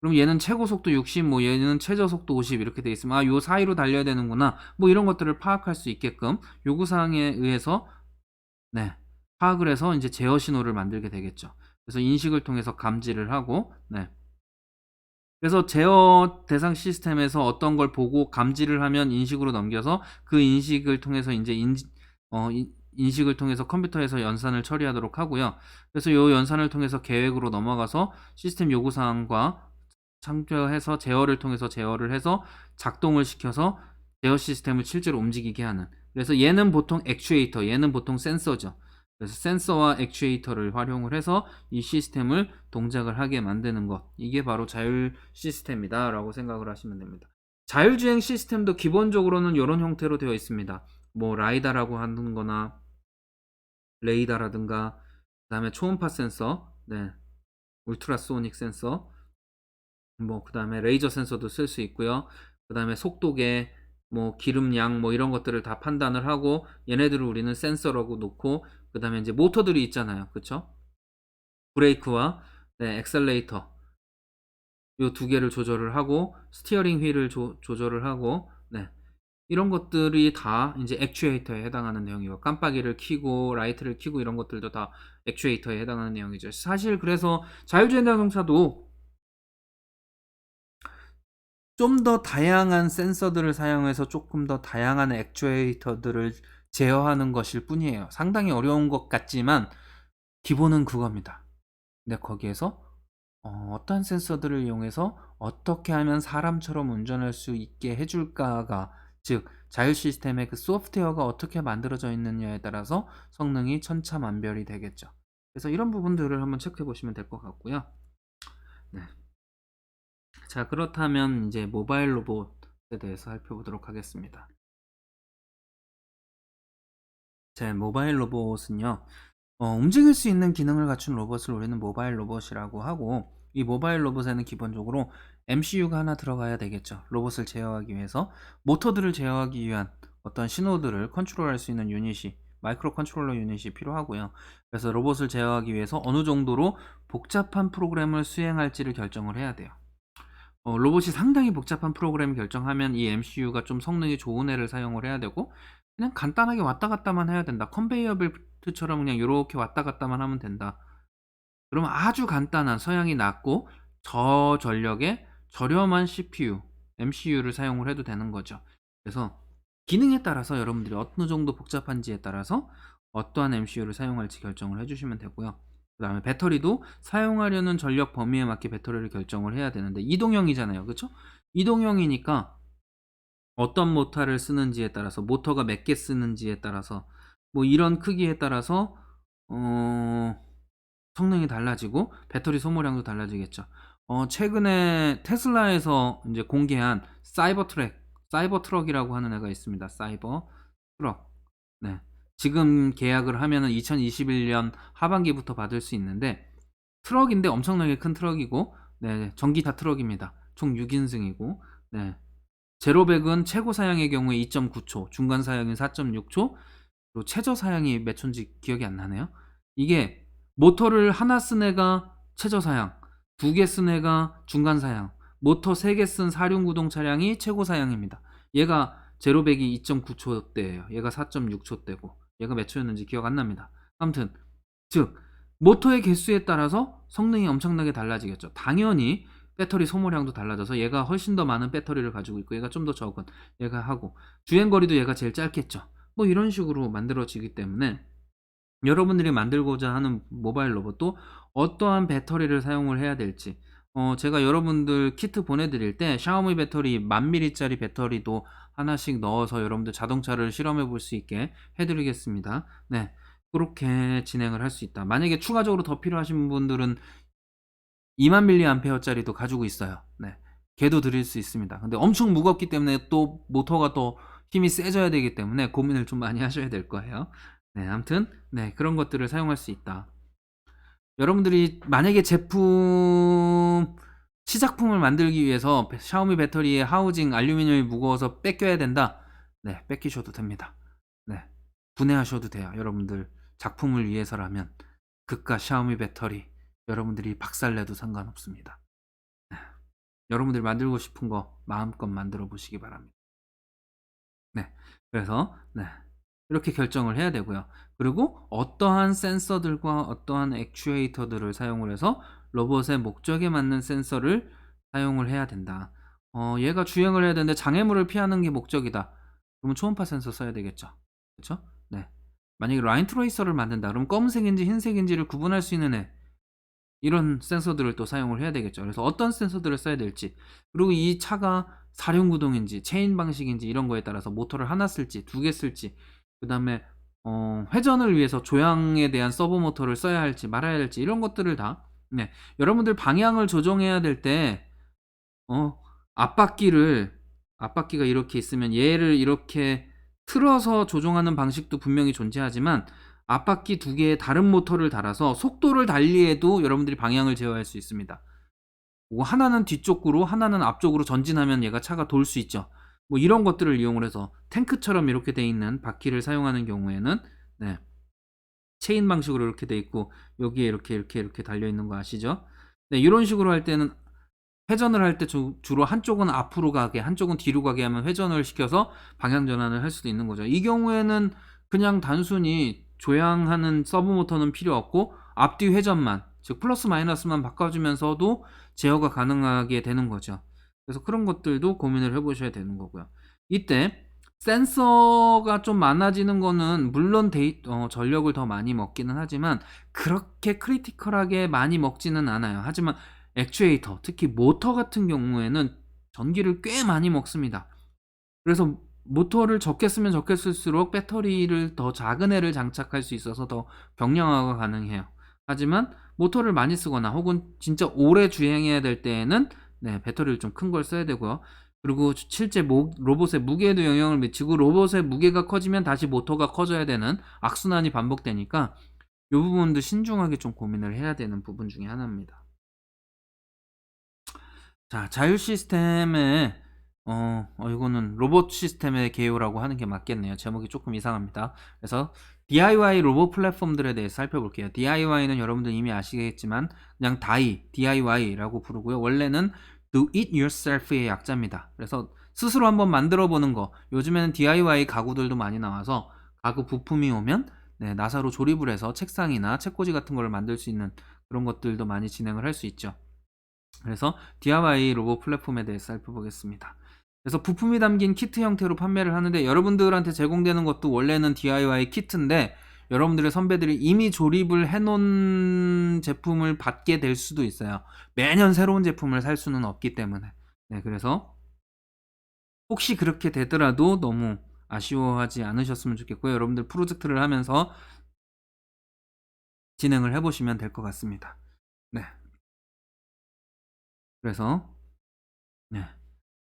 A: 그럼 얘는 최고 속도 60, 뭐 얘는 최저 속도 50 이렇게 돼 있으면 요 사이로 달려야 되는구나. 뭐 이런 것들을 파악할 수 있게끔 요구 사항에 의해서 파악을 해서 이제 제어 신호를 만들게 되겠죠. 그래서 인식을 통해서 감지를 하고 그래서 제어 대상 시스템에서 어떤 걸 보고 감지를 하면 인식으로 넘겨서 그 인식을 통해서 이제 인식을 통해서 컴퓨터에서 연산을 처리하도록 하고요. 그래서 이 연산을 통해서 계획으로 넘어가서 시스템 요구사항과 참조해서 제어를 통해서 제어를 해서 작동을 시켜서 제어 시스템을 실제로 움직이게 하는. 그래서 얘는 보통 액추에이터, 얘는 보통 센서죠. 그래서 센서와 액추에이터를 활용을 해서 이 시스템을 동작을 하게 만드는 것. 이게 바로 자율 시스템이다 라고 생각을 하시면 됩니다. 자율주행 시스템도 기본적으로는 이런 형태로 되어 있습니다. 뭐 라이다라고 하는 거나 레이다라든가 그 다음에 초음파 센서, 울트라소닉 센서, 뭐 그 다음에 레이저 센서도 쓸 수 있고요. 그 다음에 속도계, 뭐 기름량, 뭐 이런 것들을 다 판단을 하고 얘네들을 우리는 센서라고 놓고 그 다음에 이제 모터들이 있잖아요, 그쵸? 브레이크와 엑셀레이터 요 두 개를 조절을 하고 스티어링 휠을 조절을 하고 이런 것들이 다 이제 액추에이터에 해당하는 내용이고 깜빡이를 켜고 라이트를 켜고 이런 것들도 다 액추에이터에 해당하는 내용이죠. 사실 그래서 자율주행 자동차도 좀 더 다양한 센서들을 사용해서 조금 더 다양한 액추에이터들을 제어하는 것일 뿐이에요. 상당히 어려운 것 같지만 기본은 그겁니다. 근데 거기에서 어떤 센서들을 이용해서 어떻게 하면 사람처럼 운전할 수 있게 해줄까가 즉 자율 시스템의 그 소프트웨어가 어떻게 만들어져 있느냐에 따라서 성능이 천차만별이 되겠죠. 그래서 이런 부분들을 한번 체크해 보시면 될 것 같고요. 네. 자, 그렇다면 이제 모바일 로봇에 대해서 살펴보도록 하겠습니다. 제 모바일 로봇은요, 움직일 수 있는 기능을 갖춘 로봇을 우리는 모바일 로봇이라고 하고, 이 모바일 로봇에는 기본적으로 MCU가 하나 들어가야 되겠죠. 로봇을 제어하기 위해서 모터들을 제어하기 위한 어떤 신호들을 컨트롤할 수 있는 유닛이 마이크로 컨트롤러 유닛이 필요하고요. 그래서 로봇을 제어하기 위해서 어느 정도로 복잡한 프로그램을 수행할지를 결정을 해야 돼요. 로봇이 상당히 복잡한 프로그램을 결정하면 이 MCU가 좀 성능이 좋은 애를 사용을 해야 되고, 그냥 간단하게 왔다 갔다만 해야 된다. 컨베이어 벨트처럼 그냥 요렇게 왔다 갔다만 하면 된다. 그러면 아주 간단한 서양이 낮고 저전력의 저렴한 CPU, MCU를 사용을 해도 되는 거죠. 그래서 기능에 따라서 여러분들이 어느 정도 복잡한지에 따라서 어떠한 MCU를 사용할지 결정을 해주시면 되고요. 그 다음에 배터리도 사용하려는 전력 범위에 맞게 배터리를 결정을 해야 되는데, 이동형이잖아요. 그쵸? 이동형이니까 어떤 모터를 쓰는지에 따라서, 모터가 몇 개 쓰는지에 따라서, 뭐 이런 크기에 따라서 성능이 달라지고 배터리 소모량도 달라지겠죠. 최근에 테슬라에서 이제 공개한 사이버 트럭이라고 하는 애가 있습니다. 사이버 트럭. 네. 지금 계약을 하면은 2021년 하반기부터 받을 수 있는데, 트럭인데 엄청나게 큰 트럭이고, 네, 전기차 트럭입니다. 총 6인승이고, 네. 제로백은 최고 사양의 경우에 2.9초, 중간 사양은 4.6초, 그리고 최저 사양이 몇 초인지 기억이 안 나네요. 이게 모터를 하나 쓴 애가 최저 사양, 두 개 쓴 애가 중간 사양, 모터 3개 쓴 사륜구동 차량이 최고 사양입니다. 얘가 제로백이 2.9초대예요. 얘가 4.6초대고, 얘가 몇 초였는지 기억 안 납니다. 아무튼 즉 모터의 개수에 따라서 성능이 엄청나게 달라지겠죠. 당연히 배터리 소모량도 달라져서 얘가 훨씬 더 많은 배터리를 가지고 있고, 얘가 좀 더 적은 얘가 하고, 주행거리도 얘가 제일 짧겠죠. 뭐 이런 식으로 만들어지기 때문에 여러분들이 만들고자 하는 모바일 로봇도 어떠한 배터리를 사용을 해야 될지, 제가 여러분들 키트 보내드릴 때 샤오미 배터리 10,000mAh짜리 배터리도 하나씩 넣어서 여러분들 자동차를 실험해 볼 수 있게 해드리겠습니다. 네, 그렇게 진행을 할 수 있다. 만약에 추가적으로 더 필요하신 분들은 20,000mAh짜리도 가지고 있어요. 네, 걔도 드릴 수 있습니다. 근데 엄청 무겁기 때문에 또 모터가 또 힘이 세져야 되기 때문에 고민을 좀 많이 하셔야 될 거예요. 네, 아무튼 네, 그런 것들을 사용할 수 있다. 여러분들이 만약에 시작품을 만들기 위해서 샤오미 배터리의 하우징 알루미늄이 무거워서 뺏겨야 된다. 네, 뺏기셔도 됩니다. 네, 분해하셔도 돼요. 여러분들 작품을 위해서라면 그깟 샤오미 배터리 여러분들이 박살내도 상관없습니다. 네, 여러분들이 만들고 싶은 거 마음껏 만들어 보시기 바랍니다. 네, 그래서 네, 이렇게 결정을 해야 되고요. 그리고 어떠한 센서들과 어떠한 액추에이터들을 사용을 해서 로봇의 목적에 맞는 센서를 사용을 해야 된다. 얘가 주행을 해야 되는데 장애물을 피하는 게 목적이다. 그러면 초음파 센서 써야 되겠죠. 그렇죠? 네. 만약에 라인 트레이서를 만든다. 그럼 검은색인지 흰색인지를 구분할 수 있는 애, 이런 센서들을 또 사용을 해야 되겠죠. 그래서 어떤 센서들을 써야 될지, 그리고 이 차가 사륜구동인지 체인 방식인지 이런 거에 따라서 모터를 하나 쓸지 두 개 쓸지, 그 다음에 회전을 위해서 조향에 대한 서브 모터를 써야 할지 말아야 할지, 이런 것들을 다, 네, 여러분들 방향을 조정해야 될 때 앞바퀴를, 앞바퀴가 이렇게 있으면 얘를 이렇게 틀어서 조정하는 방식도 분명히 존재하지만, 앞바퀴 두 개의 다른 모터를 달아서 속도를 달리해도 여러분들이 방향을 제어할 수 있습니다. 뭐 하나는 뒤쪽으로 하나는 앞쪽으로 전진하면 얘가 차가 돌 수 있죠. 뭐 이런 것들을 이용을 해서 탱크처럼 이렇게 돼 있는 바퀴를 사용하는 경우에는, 네, 체인 방식으로 이렇게 돼 있고 여기에 이렇게 달려 있는 거 아시죠? 네, 이런 식으로 할 때는 회전을 할 때 주로 한쪽은 앞으로 가게 한쪽은 뒤로 가게 하면 회전을 시켜서 방향 전환을 할 수도 있는 거죠. 이 경우에는 그냥 단순히 조향하는 서브 모터는 필요 없고 앞뒤 회전만, 즉 플러스 마이너스만 바꿔주면서도 제어가 가능하게 되는 거죠. 그래서 그런 것들도 고민을 해보셔야 되는 거고요. 이때 센서가 좀 많아지는 거는 물론 전력을 더 많이 먹기는 하지만 그렇게 크리티컬하게 많이 먹지는 않아요. 하지만 액추에이터, 특히 모터 같은 경우에는 전기를 꽤 많이 먹습니다. 그래서 모터를 적게 쓰면 적게 쓸수록 배터리를 더 작은 애를 장착할 수 있어서 더 경량화가 가능해요. 하지만 모터를 많이 쓰거나 혹은 진짜 오래 주행해야 될 때에는, 네, 배터리를 좀 큰 걸 써야 되고요. 그리고 실제 로봇의 무게에도 영향을 미치고, 로봇의 무게가 커지면 다시 모터가 커져야 되는 악순환이 반복되니까 이 부분도 신중하게 좀 고민을 해야 되는 부분 중에 하나입니다. 자, 자율 시스템의 이거는 로봇 시스템의 개요라고 하는 게 맞겠네요. 제목이 조금 이상합니다. 그래서 DIY 로봇 플랫폼들에 대해서 살펴볼게요. DIY는 여러분들 이미 아시겠지만 그냥 DIY라고 부르고요. 원래는 Do It Yourself의 약자입니다. 그래서 스스로 한번 만들어 보는 거. 요즘에는 DIY 가구들도 많이 나와서 가구 부품이 오면 나사로 조립을 해서 책상이나 책꽂이 같은 걸 만들 수 있는 그런 것들도 많이 진행을 할 수 있죠. 그래서 DIY 로봇 플랫폼에 대해서 살펴보겠습니다. 그래서 부품이 담긴 키트 형태로 판매를 하는데 여러분들한테 제공되는 것도 원래는 DIY 키트인데 여러분들의 선배들이 이미 조립을 해놓은 제품을 받게 될 수도 있어요. 매년 새로운 제품을 살 수는 없기 때문에. 그래서 혹시 그렇게 되더라도 너무 아쉬워하지 않으셨으면 좋겠고요. 여러분들 프로젝트를 하면서 진행을 해보시면 될 것 같습니다. 네. 그래서 네.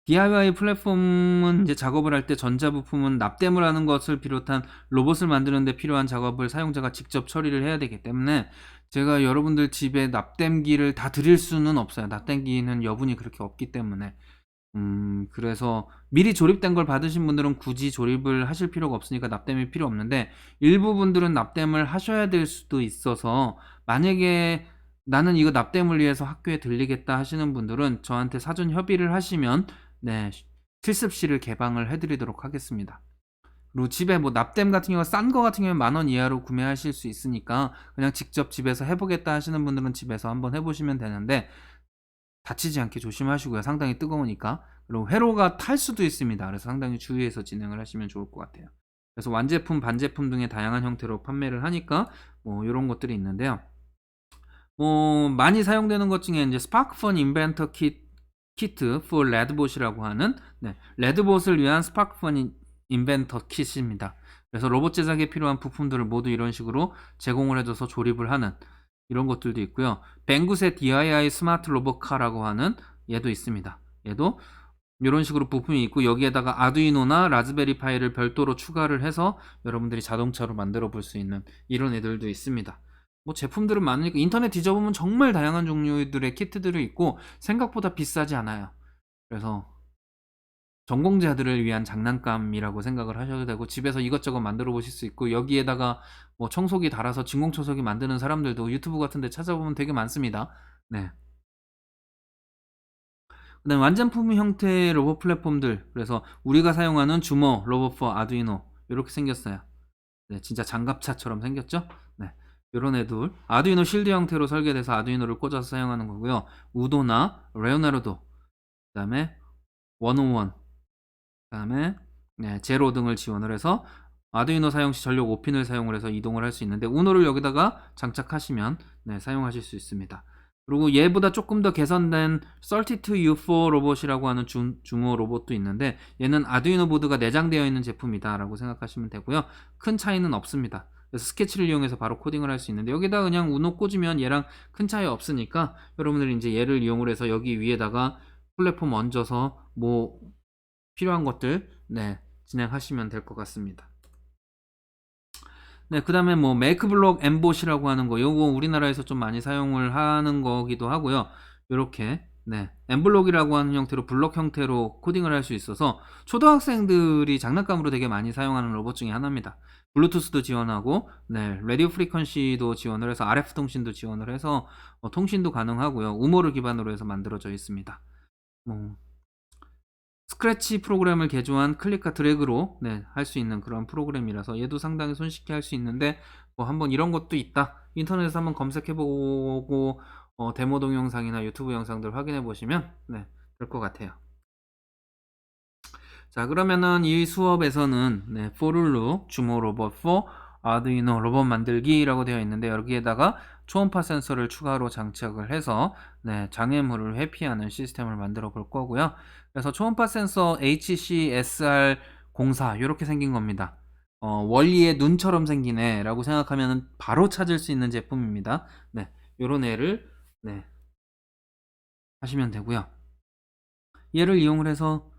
A: DIY 플랫폼은 이제 작업을 할 때 전자부품은 납땜을 하는 것을 비롯한 로봇을 만드는 데 필요한 작업을 사용자가 직접 처리를 해야 되기 때문에 제가 여러분들 집에 납땜기를 다 드릴 수는 없어요. 납땜기는 여분이 그렇게 없기 때문에. 그래서 미리 조립된 걸 받으신 분들은 굳이 조립을 하실 필요가 없으니까 납땜이 필요 없는데 일부 분들은 납땜을 하셔야 될 수도 있어서 만약에 나는 이거 납땜을 위해서 학교에 들리겠다 하시는 분들은 저한테 사전 협의를 하시면 실습실을 개방을 해 드리도록 하겠습니다. 그리고 집에 뭐 납땜 같은 경우가 싼 거 같은 경우는 10,000원 이하로 구매하실 수 있으니까 그냥 직접 집에서 해 보겠다 하시는 분들은 집에서 한번 해 보시면 되는데 다치지 않게 조심하시고요. 상당히 뜨거우니까. 그리고 회로가 탈 수도 있습니다. 그래서 상당히 주의해서 진행을 하시면 좋을 것 같아요. 그래서 완제품, 반제품 등의 다양한 형태로 판매를 하니까 뭐 요런 것들이 있는데요. 많이 사용되는 것 중에 이제 스파크펀 인벤터 키트 for 레드봇이라고 하는 레드봇을 위한 스파크펀 인벤터 킷입니다. 그래서 로봇 제작에 필요한 부품들을 모두 이런 식으로 제공을 해줘서 조립을 하는 이런 것들도 있고요. 뱅굿의 DIY 스마트 로봇카라고 하는 얘도 있습니다. 얘도 이런 식으로 부품이 있고 여기에다가 아두이노나 라즈베리파이를 별도로 추가를 해서 여러분들이 자동차로 만들어 볼 수 있는 이런 애들도 있습니다. 뭐 제품들은 많으니까 인터넷 뒤져보면 정말 다양한 종류들의 키트들이 있고 생각보다 비싸지 않아요. 그래서 전공자들을 위한 장난감이라고 생각을 하셔도 되고 집에서 이것저것 만들어 보실 수 있고 여기에다가 뭐 청소기 달아서 진공 청소기 만드는 사람들도 유튜브 같은 데 찾아보면 되게 많습니다. 네. 그다음에 완전품 형태의 로봇 플랫폼들 그래서 우리가 사용하는 주머 로봇 포 아두이노 이렇게 생겼어요. 진짜 장갑차처럼 생겼죠? 요런 애들 아두이노 실드 형태로 설계돼서 아두이노를 꽂아서 사용하는 거고요. 우도나 레오나르도 그다음에 101 그다음에 제로 등을 지원을 해서 아두이노 사용 시 전력 5핀을 사용을 해서 이동을 할 수 있는데 우노를 여기다가 장착하시면 사용하실 수 있습니다. 그리고 얘보다 조금 더 개선된 32U4 로봇이라고 하는 주모 로봇도 있는데 얘는 아두이노 보드가 내장되어 있는 제품이다 라고 생각하시면 되고요. 큰 차이는 없습니다. 그래서 스케치를 이용해서 바로 코딩을 할 수 있는데 여기다 그냥 우노 꽂으면 얘랑 큰 차이 없으니까 여러분들이 이제 얘를 이용을 해서 여기 위에다가 플랫폼 얹어서 뭐 필요한 것들 진행하시면 될 것 같습니다. 그 다음에 뭐 메이크블록 엠봇이라고 하는 거 요거 우리나라에서 좀 많이 사용을 하는 거기도 하고요. 요렇게 엠블록이라고 하는 형태로 블록 형태로 코딩을 할 수 있어서 초등학생들이 장난감으로 되게 많이 사용하는 로봇 중에 하나입니다. 블루투스도 지원하고 라디오 프리퀀시도 지원을 해서 RF 통신도 지원을 해서 통신도 가능하고요. 우모를 기반으로 해서 만들어져 있습니다. 뭐 스크래치 프로그램을 개조한 클릭과 드래그로 할 수 있는 그런 프로그램이라서 얘도 상당히 손쉽게 할 수 있는데 뭐 한번 이런 것도 있다 인터넷에서 한번 검색해보고 데모 동영상이나 유튜브 영상들 확인해 보시면 될 것 같아요. 자 그러면은 이 수업에서는 포룰루 주모 로봇 4 아두이노 로봇 만들기라고 되어 있는데 여기에다가 초음파 센서를 추가로 장착을 해서 장애물을 회피하는 시스템을 만들어 볼 거고요. 그래서 초음파 센서 HCSR04 이렇게 생긴 겁니다. 원리의 눈처럼 생기네 라고 생각하면 바로 찾을 수 있는 제품입니다. 요런 애를 하시면 되고요. 얘를 이용을 해서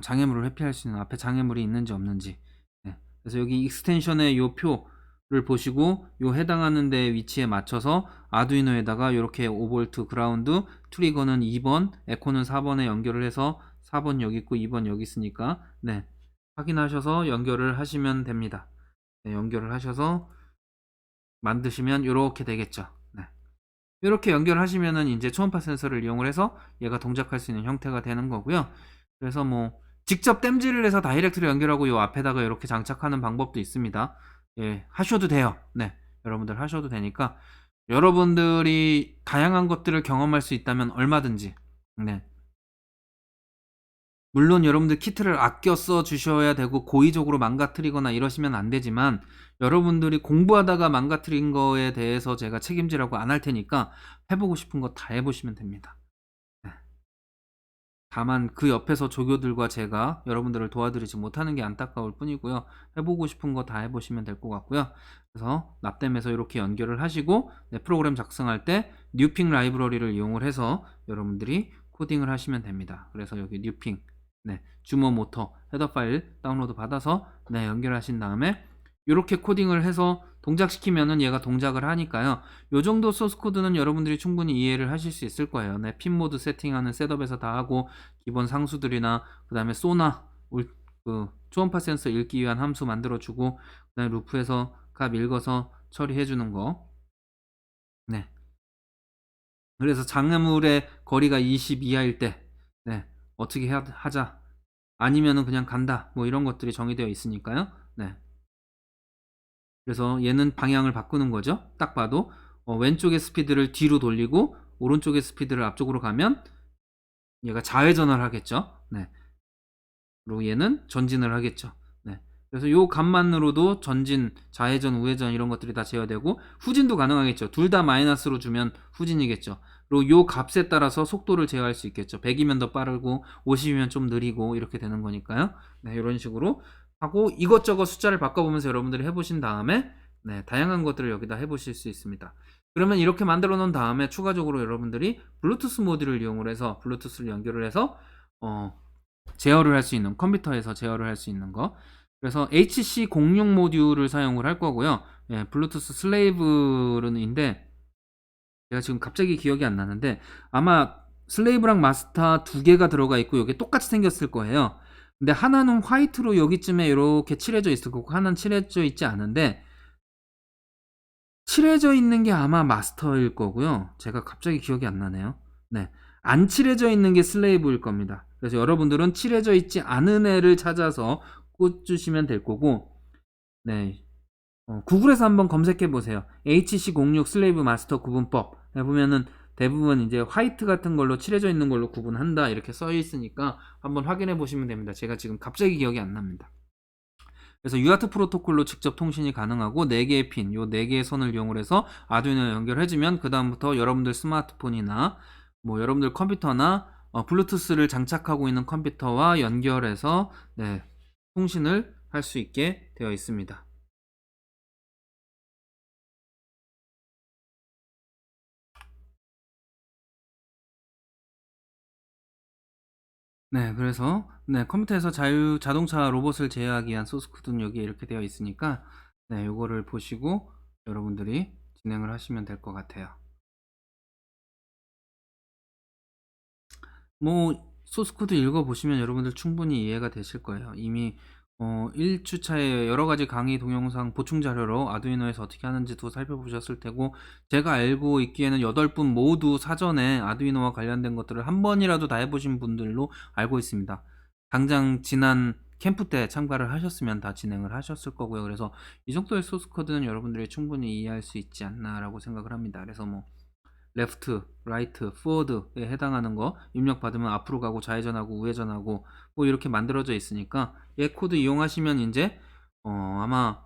A: 장애물을 회피할 수 있는 앞에 장애물이 있는지 없는지 그래서 여기 익스텐션의 요 표 를 보시고 요 해당하는 데 위치에 맞춰서 아두이노에다가 요렇게 5V 그라운드, 트리거는 2번, 에코는 4번에 연결을 해서 4번 여기 있고 2번 여기 있으니까 네, 확인하셔서 연결을 하시면 됩니다. 네, 연결을 하셔서 만드시면 요렇게 되겠죠. 네. 이렇게 연결하시면은 이제 초음파 센서를 이용을 해서 얘가 동작할 수 있는 형태가 되는 거고요. 그래서 뭐 직접 땜질을 해서 다이렉트로 연결하고 요 앞에다가 이렇게 장착하는 방법도 있습니다. 예, 하셔도 돼요. 네, 여러분들 하셔도 되니까 여러분들이 다양한 것들을 경험할 수 있다면 얼마든지 네, 물론 여러분들 키트를 아껴 써 주셔야 되고 고의적으로 망가뜨리거나 이러시면 안 되지만 여러분들이 공부하다가 망가뜨린 거에 대해서 제가 책임지라고 안 할 테니까 해보고 싶은 거 다 해보시면 됩니다. 네. 다만 그 옆에서 조교들과 제가 여러분들을 도와드리지 못하는 게 안타까울 뿐이고요. 해보고 싶은 거 다 해보시면 될 것 같고요. 그래서 납땜해서 이렇게 연결을 하시고 네, 프로그램 작성할 때 뉴핑 라이브러리를 이용을 해서 여러분들이 코딩을 하시면 됩니다. 그래서 여기 뉴핑 네, 주모 모터 헤더 파일 다운로드 받아서 네, 연결하신 다음에 이렇게 코딩을 해서 동작시키면은 얘가 동작을 하니까요. 요 정도 소스 코드는 여러분들이 충분히 이해를 하실 수 있을 거예요. 네, 핀 모드 세팅하는 셋업에서 다 하고 기본 상수들이나 그 다음에 소나 그 초음파 센서 읽기 위한 함수 만들어주고 그 다음에 루프에서 값 읽어서 처리해주는 거. 네. 그래서 장애물의 거리가 20 이하일 때 네, 어떻게 하자 아니면은 그냥 간다 뭐 이런 것들이 정의되어 있으니까요. 네. 그래서 얘는 방향을 바꾸는 거죠. 딱 봐도 왼쪽의 스피드를 뒤로 돌리고 오른쪽의 스피드를 앞쪽으로 가면 얘가 좌회전을 하겠죠. 네. 그리고 얘는 전진을 하겠죠. 네. 그래서 요 값만으로도 전진, 좌회전, 우회전 이런 것들이 다 제어되고 후진도 가능하겠죠. 둘 다 마이너스로 주면 후진이겠죠. 그리고 요 값에 따라서 속도를 제어할 수 있겠죠. 100이면 더 빠르고 50이면 좀 느리고 이렇게 되는 거니까요. 네, 이런 식으로 하고 이것저것 숫자를 바꿔보면서 여러분들이 해보신 다음에 네, 다양한 것들을 여기다 해보실 수 있습니다. 그러면 이렇게 만들어 놓은 다음에 추가적으로 여러분들이 블루투스 모듈을 이용을 해서 블루투스를 연결을 해서 제어를 할 수 있는 컴퓨터에서 제어를 할 수 있는 거. 그래서 HC06 모듈을 사용을 할 거고요. 예, 블루투스 슬레이브인데 제가 지금 갑자기 기억이 안 나는데 아마 슬레이브랑 마스터 두 개가 들어가 있고 이게 똑같이 생겼을 거예요. 근데 하나는 화이트로 여기쯤에 이렇게 칠해져 있을 거고 하나는 칠해져 있지 않은데 칠해져 있는 게 아마 마스터일 거고요. 제가 갑자기 기억이 안 나네요. 네. 안 칠해져 있는 게 슬레이브일 겁니다. 그래서 여러분들은 칠해져 있지 않은 애를 찾아서 꽂으시면 될 거고, 네. 구글에서 한번 검색해 보세요. HC06 슬레이브 마스터 구분법. 보면은 대부분 이제 화이트 같은 걸로 칠해져 있는 걸로 구분한다 이렇게 써 있으니까 한번 확인해 보시면 됩니다. 제가 지금 갑자기 기억이 안 납니다. 그래서 UART 프로토콜로 직접 통신이 가능하고 4개의 핀, 요 4개의 선을 이용을 해서 아두이노에 연결해주면 그 다음부터 여러분들 스마트폰이나 뭐 여러분들 컴퓨터나 블루투스를 장착하고 있는 컴퓨터와 연결해서 네, 통신을 할 수 있게 되어 있습니다. 네, 그래서 네, 컴퓨터에서 자동차 로봇을 제어하기 위한 소스 코드는 여기에 이렇게 되어 있으니까 네, 요거를 보시고 여러분들이 진행을 하시면 될 것 같아요. 뭐 소스 코드 읽어보시면 여러분들 충분히 이해가 되실 거예요. 이미 1주차에 여러가지 강의 동영상 보충 자료로 아두이노에서 어떻게 하는지도 살펴보셨을 테고 제가 알고 있기에는 8분 모두 사전에 아두이노와 관련된 것들을 한 번이라도 다 해보신 분들로 알고 있습니다. 당장 지난 캠프 때 참가를 하셨으면 다 진행을 하셨을 거고요. 그래서 이 정도의 소스 코드는 여러분들이 충분히 이해할 수 있지 않나 라고 생각을 합니다. 그래서 뭐 레프트, 라이트, 포워드에 해당하는 거 입력받으면 앞으로 가고 좌회전하고 우회전하고 뭐 이렇게 만들어져 있으니까 얘 코드 이용하시면 이제 아마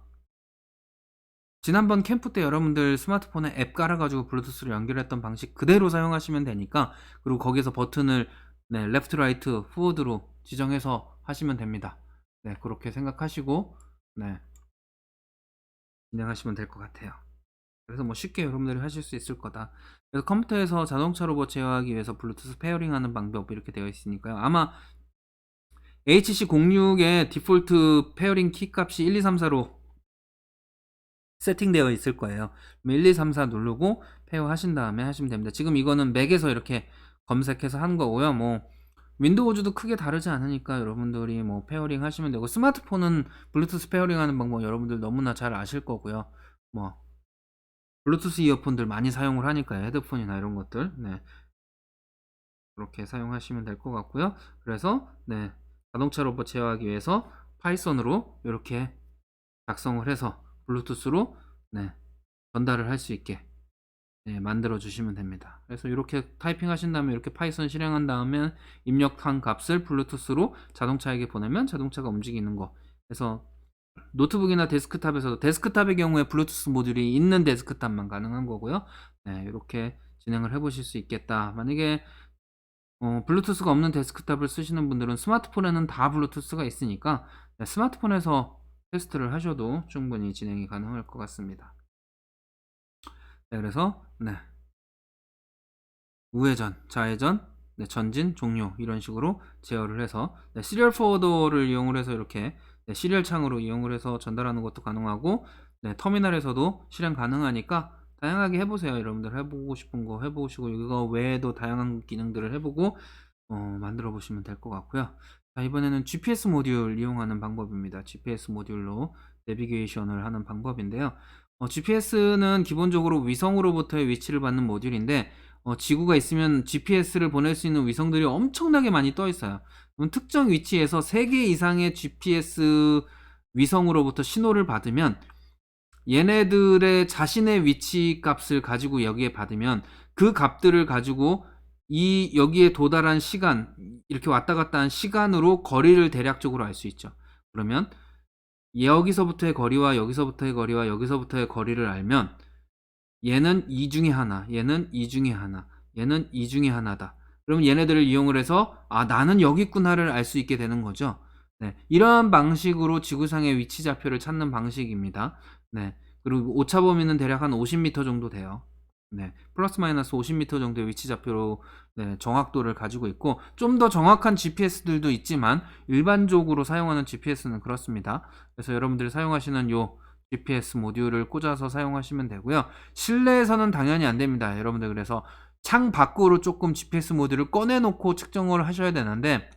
A: 지난번 캠프 때 여러분들 스마트폰에 앱 깔아가지고 블루투스를 연결했던 방식 그대로 사용하시면 되니까 그리고 거기서 버튼을 네, 레프트, 라이트, 포워드로 지정해서 하시면 됩니다. 네, 그렇게 생각하시고 네, 진행하시면 될 것 같아요. 그래서 뭐 쉽게 여러분들이 하실 수 있을 거다. 그래서 컴퓨터에서 자동차 로봇 제어하기 위해서 블루투스 페어링 하는 방법 이렇게 되어 있으니까요. 아마 HC06의 디폴트 페어링 키 값이 1, 2, 3, 4로 세팅되어 있을 거예요. 1, 2, 3, 4 누르고 페어 하신 다음에 하시면 됩니다. 지금 이거는 맥에서 이렇게 검색해서 한 거고요. 뭐 윈도우즈도 크게 다르지 않으니까 여러분들이 뭐 페어링 하시면 되고, 스마트폰은 블루투스 페어링 하는 방법 여러분들 너무나 잘 아실 거고요. 뭐 블루투스 이어폰들 많이 사용을 하니까요. 헤드폰이나 이런 것들. 네. 그렇게 사용하시면 될 것 같고요. 그래서 네. 자동차 로봇 제어하기 위해서 파이썬으로 이렇게 작성을 해서 블루투스로 네. 전달을 할 수 있게 네, 만들어 주시면 됩니다. 그래서 이렇게 타이핑 하신 다음에 이렇게 파이썬 실행한 다음에 입력한 값을 블루투스로 자동차에게 보내면 자동차가 움직이는 거. 그래서 노트북이나 데스크탑에서도, 데스크탑의 경우에 블루투스 모듈이 있는 데스크탑만 가능한 거고요. 네, 이렇게 진행을 해 보실 수 있겠다. 만약에 블루투스가 없는 데스크탑을 쓰시는 분들은 스마트폰에는 다 블루투스가 있으니까 네, 스마트폰에서 테스트를 하셔도 충분히 진행이 가능할 것 같습니다. 네, 그래서 네, 우회전, 좌회전, 네, 전진, 종료 이런 식으로 제어를 해서 네, 시리얼 포워더를 이용을 해서 이렇게 네, 시리얼 창으로 이용을 해서 전달하는 것도 가능하고, 네, 터미널에서도 실행 가능하니까 다양하게 해보세요. 여러분들 해보고 싶은 거 해보시고, 이거 외에도 다양한 기능들을 해보고 만들어 보시면 될 것 같고요. 자, 이번에는 GPS 모듈 이용하는 방법입니다. GPS 모듈로 내비게이션을 하는 방법인데요. GPS는 기본적으로 위성으로부터의 위치를 받는 모듈인데, 지구가 있으면 GPS를 보낼 수 있는 위성들이 엄청나게 많이 떠 있어요. 그럼 특정 위치에서 3개 이상의 GPS 위성으로부터 신호를 받으면, 얘네들의 자신의 위치 값을 가지고 여기에 받으면 그 값들을 가지고 여기에 도달한 시간, 이렇게 왔다 갔다 한 시간으로 거리를 대략적으로 알 수 있죠. 그러면 여기서부터의 거리와 여기서부터의 거리와 여기서부터의 거리를 알면 얘는 이 중에 하나, 얘는 이 중에 하나, 얘는 이 중에 하나다. 그러면 얘네들을 이용을 해서 나는 여기 있구나를 알 수 있게 되는 거죠. 네, 이러한 방식으로 지구상의 위치 좌표를 찾는 방식입니다. 네, 그리고 오차 범위는 대략 한 50m 정도 돼요. 네, 플러스 마이너스 50m 정도의 위치 좌표로 네, 정확도를 가지고 있고, 좀 더 정확한 GPS들도 있지만 일반적으로 사용하는 GPS는 그렇습니다. 그래서 여러분들이 사용하시는 요 GPS 모듈을 꽂아서 사용하시면 되고요. 실내에서는 당연히 안 됩니다, 여러분들. 그래서 창 밖으로 조금 GPS 모듈을 꺼내놓고 측정을 하셔야 되는데,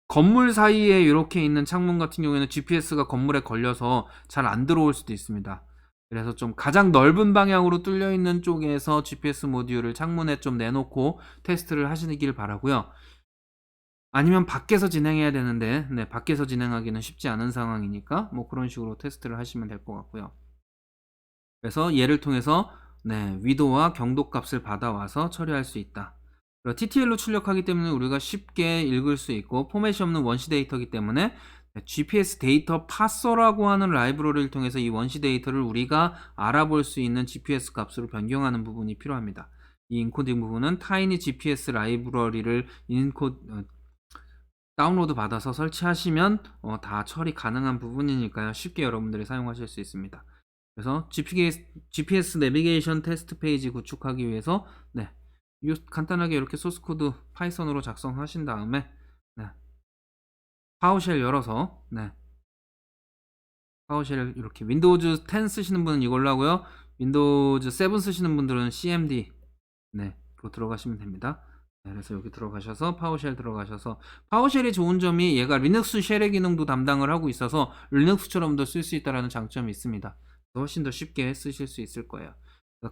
A: 건물 사이에 이렇게 있는 창문 같은 경우에는 GPS가 건물에 걸려서 잘 안 들어올 수도 있습니다. 그래서 좀 가장 넓은 방향으로 뚫려 있는 쪽에서 GPS 모듈을 창문에 좀 내놓고 테스트를 하시길 바라고요. 아니면 밖에서 진행해야 되는데 네, 밖에서 진행하기는 쉽지 않은 상황이니까 뭐 그런 식으로 테스트를 하시면 될 것 같고요. 그래서 얘를 통해서 네, 위도와 경도 값을 받아와서 처리할 수 있다. TTL로 출력하기 때문에 우리가 쉽게 읽을 수 있고, 포맷이 없는 원시 데이터이기 때문에 GPS 데이터 파서라고 하는 라이브러리를 통해서 이 원시 데이터를 우리가 알아볼 수 있는 GPS 값으로 변경하는 부분이 필요합니다. 이 인코딩 부분은 타이니 GPS 라이브러리를 다운로드 받아서 설치하시면 다 처리 가능한 부분이니까요. 쉽게 여러분들이 사용하실 수 있습니다. 그래서 GPS 내비게이션 테스트 페이지 구축하기 위해서 네, 간단하게 이렇게 소스 코드 파이썬으로 작성하신 다음에 네, 파워쉘 열어서 네, 파워쉘 이렇게 윈도우즈 10 쓰시는 분은 이걸로 하고요. 윈도우즈 7 쓰시는 분들은 cmd 로 들어가시면 됩니다. 네, 그래서 여기 들어가셔서 파워쉘 들어가셔서, 파워쉘이 좋은 점이 얘가 리눅스 쉘의 기능도 담당을 하고 있어서 리눅스처럼도 쓸 수 있다는 장점이 있습니다. 훨씬 더 쉽게 쓰실 수 있을 거예요.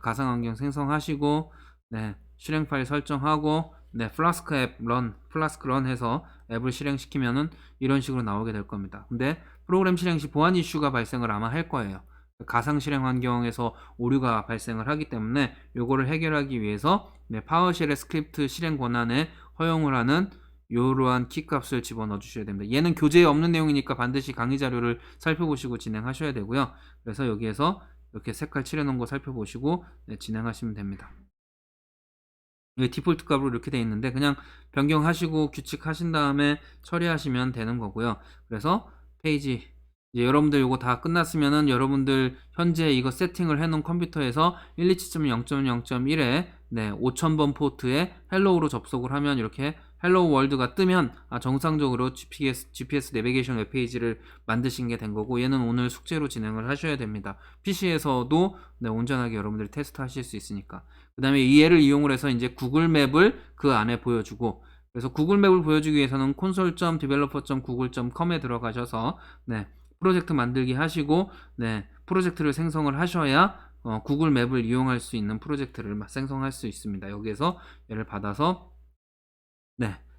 A: 가상환경 생성하시고 네, 실행 파일 설정하고 네, 플라스크 앱 런, 플라스크 런 해서 앱을 실행시키면은 이런 식으로 나오게 될 겁니다. 근데 프로그램 실행 시 보안 이슈가 발생을 아마 할 거예요. 가상 실행 환경에서 오류가 발생을 하기 때문에 요거를 해결하기 위해서 네, 파워쉘의 스크립트 실행 권한에 허용을 하는 이러한 키값을 집어넣어 주셔야 됩니다. 얘는 교재에 없는 내용이니까 반드시 강의 자료를 살펴보시고 진행하셔야 되고요. 그래서 여기에서 이렇게 색깔 칠해 놓은 거 살펴보시고 네, 진행하시면 됩니다. 여기 디폴트 값으로 이렇게 되어 있는데 그냥 변경하시고 규칙하신 다음에 처리하시면 되는 거고요. 그래서 페이지, 이제 여러분들 이거 다 끝났으면은 여러분들 현재 이거 세팅을 해놓은 컴퓨터에서 127.0.0.1에 네, 5000번 포트에 헬로우로 접속을 하면 이렇게 헬로 월드가 뜨면 정상적으로 GPS 내비게이션 웹페이지를 만드신 게 된 거고, 얘는 오늘 숙제로 진행을 하셔야 됩니다. PC에서도 온전하게 여러분들이 테스트 하실 수 있으니까. 그 다음에 이 얘를 이용을 해서 이제 구글 맵을 그 안에 보여주고, 그래서 구글 맵을 보여주기 위해서는 console.developer.google.com에 들어가셔서 프로젝트 만들기 하시고 프로젝트를 생성을 하셔야 구글 맵을 이용할 수 있는 프로젝트를 생성할 수 있습니다. 여기에서 얘를 받아서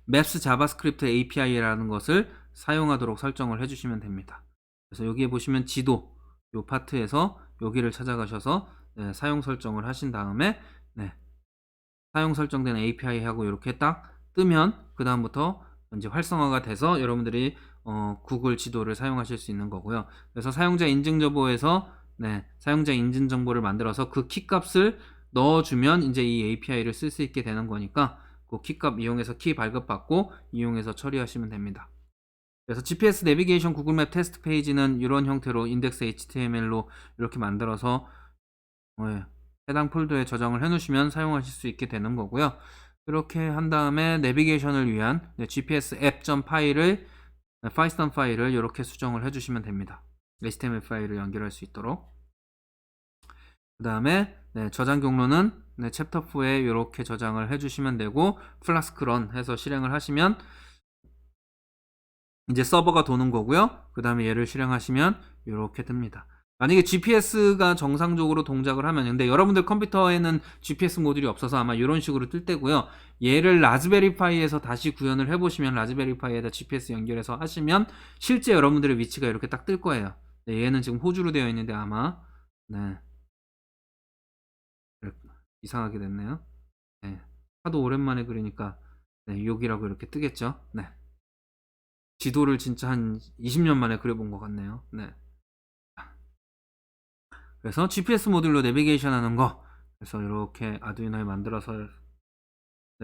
A: Maps 자바스크립트 API라는 것을 사용하도록 설정을 해주시면 됩니다. 그래서 여기에 보시면 지도 이 파트에서 여기를 찾아가셔서 사용 설정을 하신 다음에 사용 설정된 API하고 이렇게 딱 뜨면 그 다음부터 이제 활성화가 돼서 여러분들이 구글 지도를 사용하실 수 있는 거고요. 그래서 사용자 인증 정보에서 사용자 인증 정보를 만들어서 그 키값을 넣어주면 이제 이 API를 쓸 수 있게 되는 거니까 그 키값 이용해서 키 발급받고 이용해서 처리하시면 됩니다. 그래서 GPS 내비게이션 구글맵 테스트 페이지는 이런 형태로 인덱스 HTML로 이렇게 만들어서 해당 폴더에 저장을 해 놓으시면 사용하실 수 있게 되는 거고요. 이렇게 한 다음에 내비게이션을 위한 GPS 앱 파일을 파이썬 파일을 이렇게 수정을 해주시면 됩니다. HTML 파일을 연결할 수 있도록. 그 다음에 저장 경로는 챕터 4에 이렇게 저장을 해주시면 되고, 플라스크 런 해서 실행을 하시면 이제 서버가 도는 거고요. 그 다음에 얘를 실행하시면 이렇게 뜹니다. 만약에 GPS가 정상적으로 동작을 하면, 근데 여러분들 컴퓨터에는 GPS 모듈이 없어서 아마 이런 식으로 뜰 때고요. 얘를 라즈베리파이에서 다시 구현을 해보시면, 라즈베리파이에다 GPS 연결해서 하시면 실제 여러분들의 위치가 이렇게 딱 뜰 거예요. 얘는 지금 호주로 되어 있는데 아마 이상하게 됐네요. 하도 오랜만에 그러니까 여기라고 이렇게 뜨겠죠. 지도를 진짜 한 20년 만에 그려본 것 같네요. 그래서 GPS 모듈로 내비게이션 하는 거, 그래서 이렇게 아두이노에 만들어서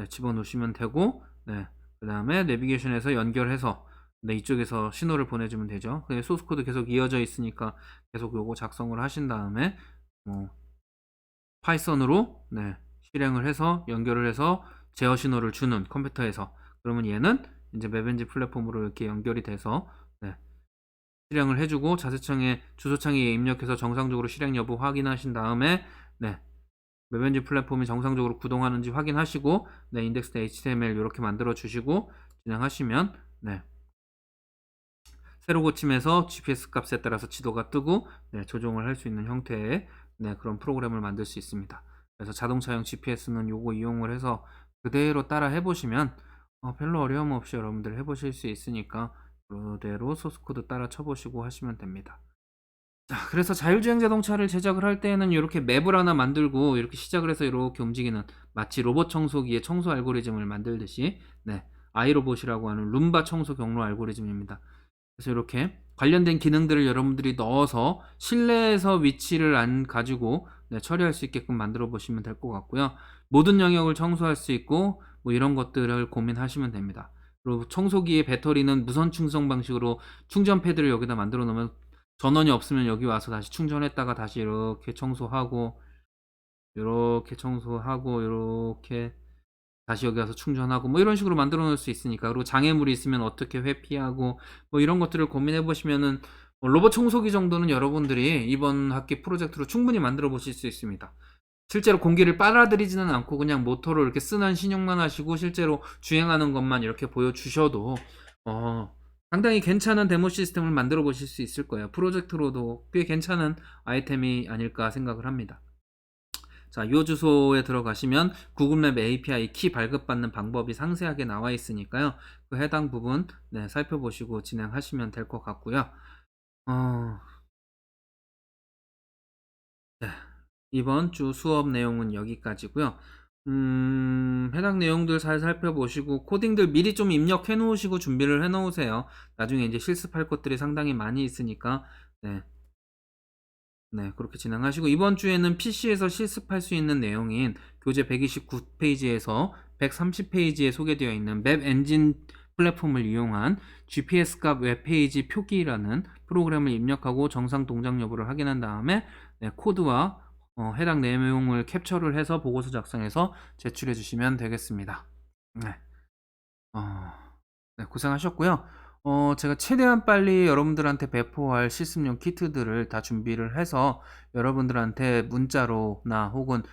A: 집어넣으시면 되고, 그 다음에 내비게이션에서 연결해서 이쪽에서 신호를 보내주면 되죠. 소스 코드 계속 이어져 있으니까 계속 요거 작성을 하신 다음에 파이썬으로 실행을 해서 연결을 해서 제어 신호를 주는 컴퓨터에서, 그러면 얘는 이제 맵엔진 플랫폼으로 이렇게 연결이 돼서 실행을 해주고, 자세창에 주소창에 입력해서 정상적으로 실행 여부 확인하신 다음에 맵엔진 플랫폼이 정상적으로 구동하는지 확인하시고 인덱스 HTML 이렇게 만들어 주시고 진행하시면 새로 고침해서 GPS 값에 따라서 지도가 뜨고 조정을 할 수 있는 형태의 그런 프로그램을 만들 수 있습니다. 그래서 자동차용 GPS는 요거 이용을 해서 그대로 따라 해보시면 별로 어려움 없이 여러분들 해보실 수 있으니까 그대로 소스코드 따라 쳐보시고 하시면 됩니다. 자, 그래서 자율주행 자동차를 제작을 할 때에는 이렇게 맵을 하나 만들고 이렇게 시작을 해서 이렇게 움직이는, 마치 로봇 청소기의 청소 알고리즘을 만들듯이 아이로봇이라고 하는 룸바 청소 경로 알고리즘입니다. 그래서 이렇게 관련된 기능들을 여러분들이 넣어서 실내에서 위치를 안 가지고 처리할 수 있게끔 만들어 보시면 될 것 같고요. 모든 영역을 청소할 수 있고 뭐 이런 것들을 고민하시면 됩니다. 그리고 청소기의 배터리는 무선 충전 방식으로 충전 패드를 여기다 만들어 놓으면 전원이 없으면 여기 와서 다시 충전했다가 다시 이렇게 청소하고 이렇게 청소하고 이렇게 다시 여기 와서 충전하고 뭐 이런 식으로 만들어 놓을 수 있으니까. 그리고 장애물이 있으면 어떻게 회피하고 뭐 이런 것들을 고민해 보시면은 로봇 청소기 정도는 여러분들이 이번 학기 프로젝트로 충분히 만들어 보실 수 있습니다. 실제로 공기를 빨아들이지는 않고 그냥 모터로 이렇게 쓰는 신용만 하시고 실제로 주행하는 것만 이렇게 보여주셔도 상당히 괜찮은 데모 시스템을 만들어 보실 수 있을 거예요. 프로젝트로도 꽤 괜찮은 아이템이 아닐까 생각을 합니다. 자, 이 주소에 들어가시면 구글맵 API 키 발급받는 방법이 상세하게 나와 있으니까요. 그 해당 부분 살펴보시고 진행하시면 될 것 같고요. 이번 주 수업 내용은 여기까지고요. 해당 내용들 잘 살펴보시고 코딩들 미리 좀 입력해 놓으시고 준비를 해 놓으세요. 나중에 이제 실습할 것들이 상당히 많이 있으니까 그렇게 진행하시고, 이번 주에는 PC에서 실습할 수 있는 내용인 교재 129페이지에서 130페이지에 소개되어 있는 맵 엔진 플랫폼을 이용한 GPS 값 웹페이지 표기라는 프로그램을 입력하고 정상 동작 여부를 확인한 다음에 코드와 해당 내용을 캡처를 해서 보고서 작성해서 제출해 주시면 되겠습니다. 어 네, 고생하셨고요. 제가 최대한 빨리 여러분들한테 배포할 실습용 키트들을 다 준비를 해서 여러분들한테 문자로나 혹은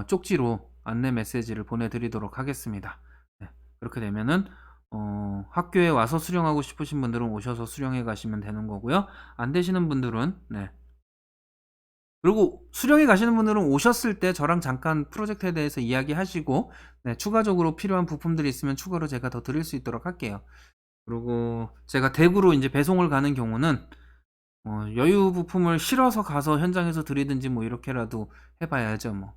A: 쪽지로 안내 메시지를 보내 드리도록 하겠습니다. 네. 그렇게 되면은 학교에 와서 수령하고 싶으신 분들은 오셔서 수령해 가시면 되는 거고요. 안 되시는 분들은, 네. 그리고 수령해 가시는 분들은 오셨을 때 저랑 잠깐 프로젝트에 대해서 이야기하시고, 네, 추가적으로 필요한 부품들이 있으면 추가로 제가 더 드릴 수 있도록 할게요. 그리고 제가 댁으로 인제 배송을 가는 경우는 여유 부품을 실어서 가서 현장에서 드리든지 뭐 이렇게라도 해 봐야죠 뭐.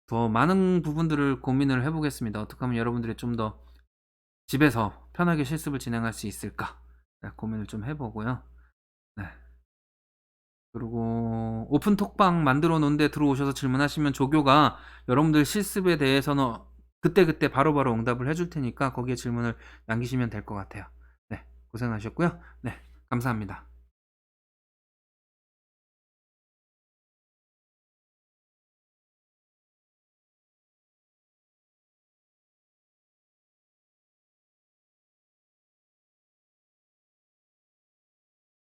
A: 더 많은 부분들을 고민을 해 보겠습니다. '어떻게 하면 여러분들이 좀 더 집에서 편하게 실습을 진행할 수 있을까?' 네, 고민을 좀 해 보고요. 네. 그리고 오픈 톡방 만들어 놓은 데 들어오셔서 질문하시면 조교가 여러분들 실습에 대해서는 그때그때 바로바로 응답을 해줄 테니까 거기에 질문을 남기시면 될 것 같아요. 네. 고생하셨고요. 네. 감사합니다.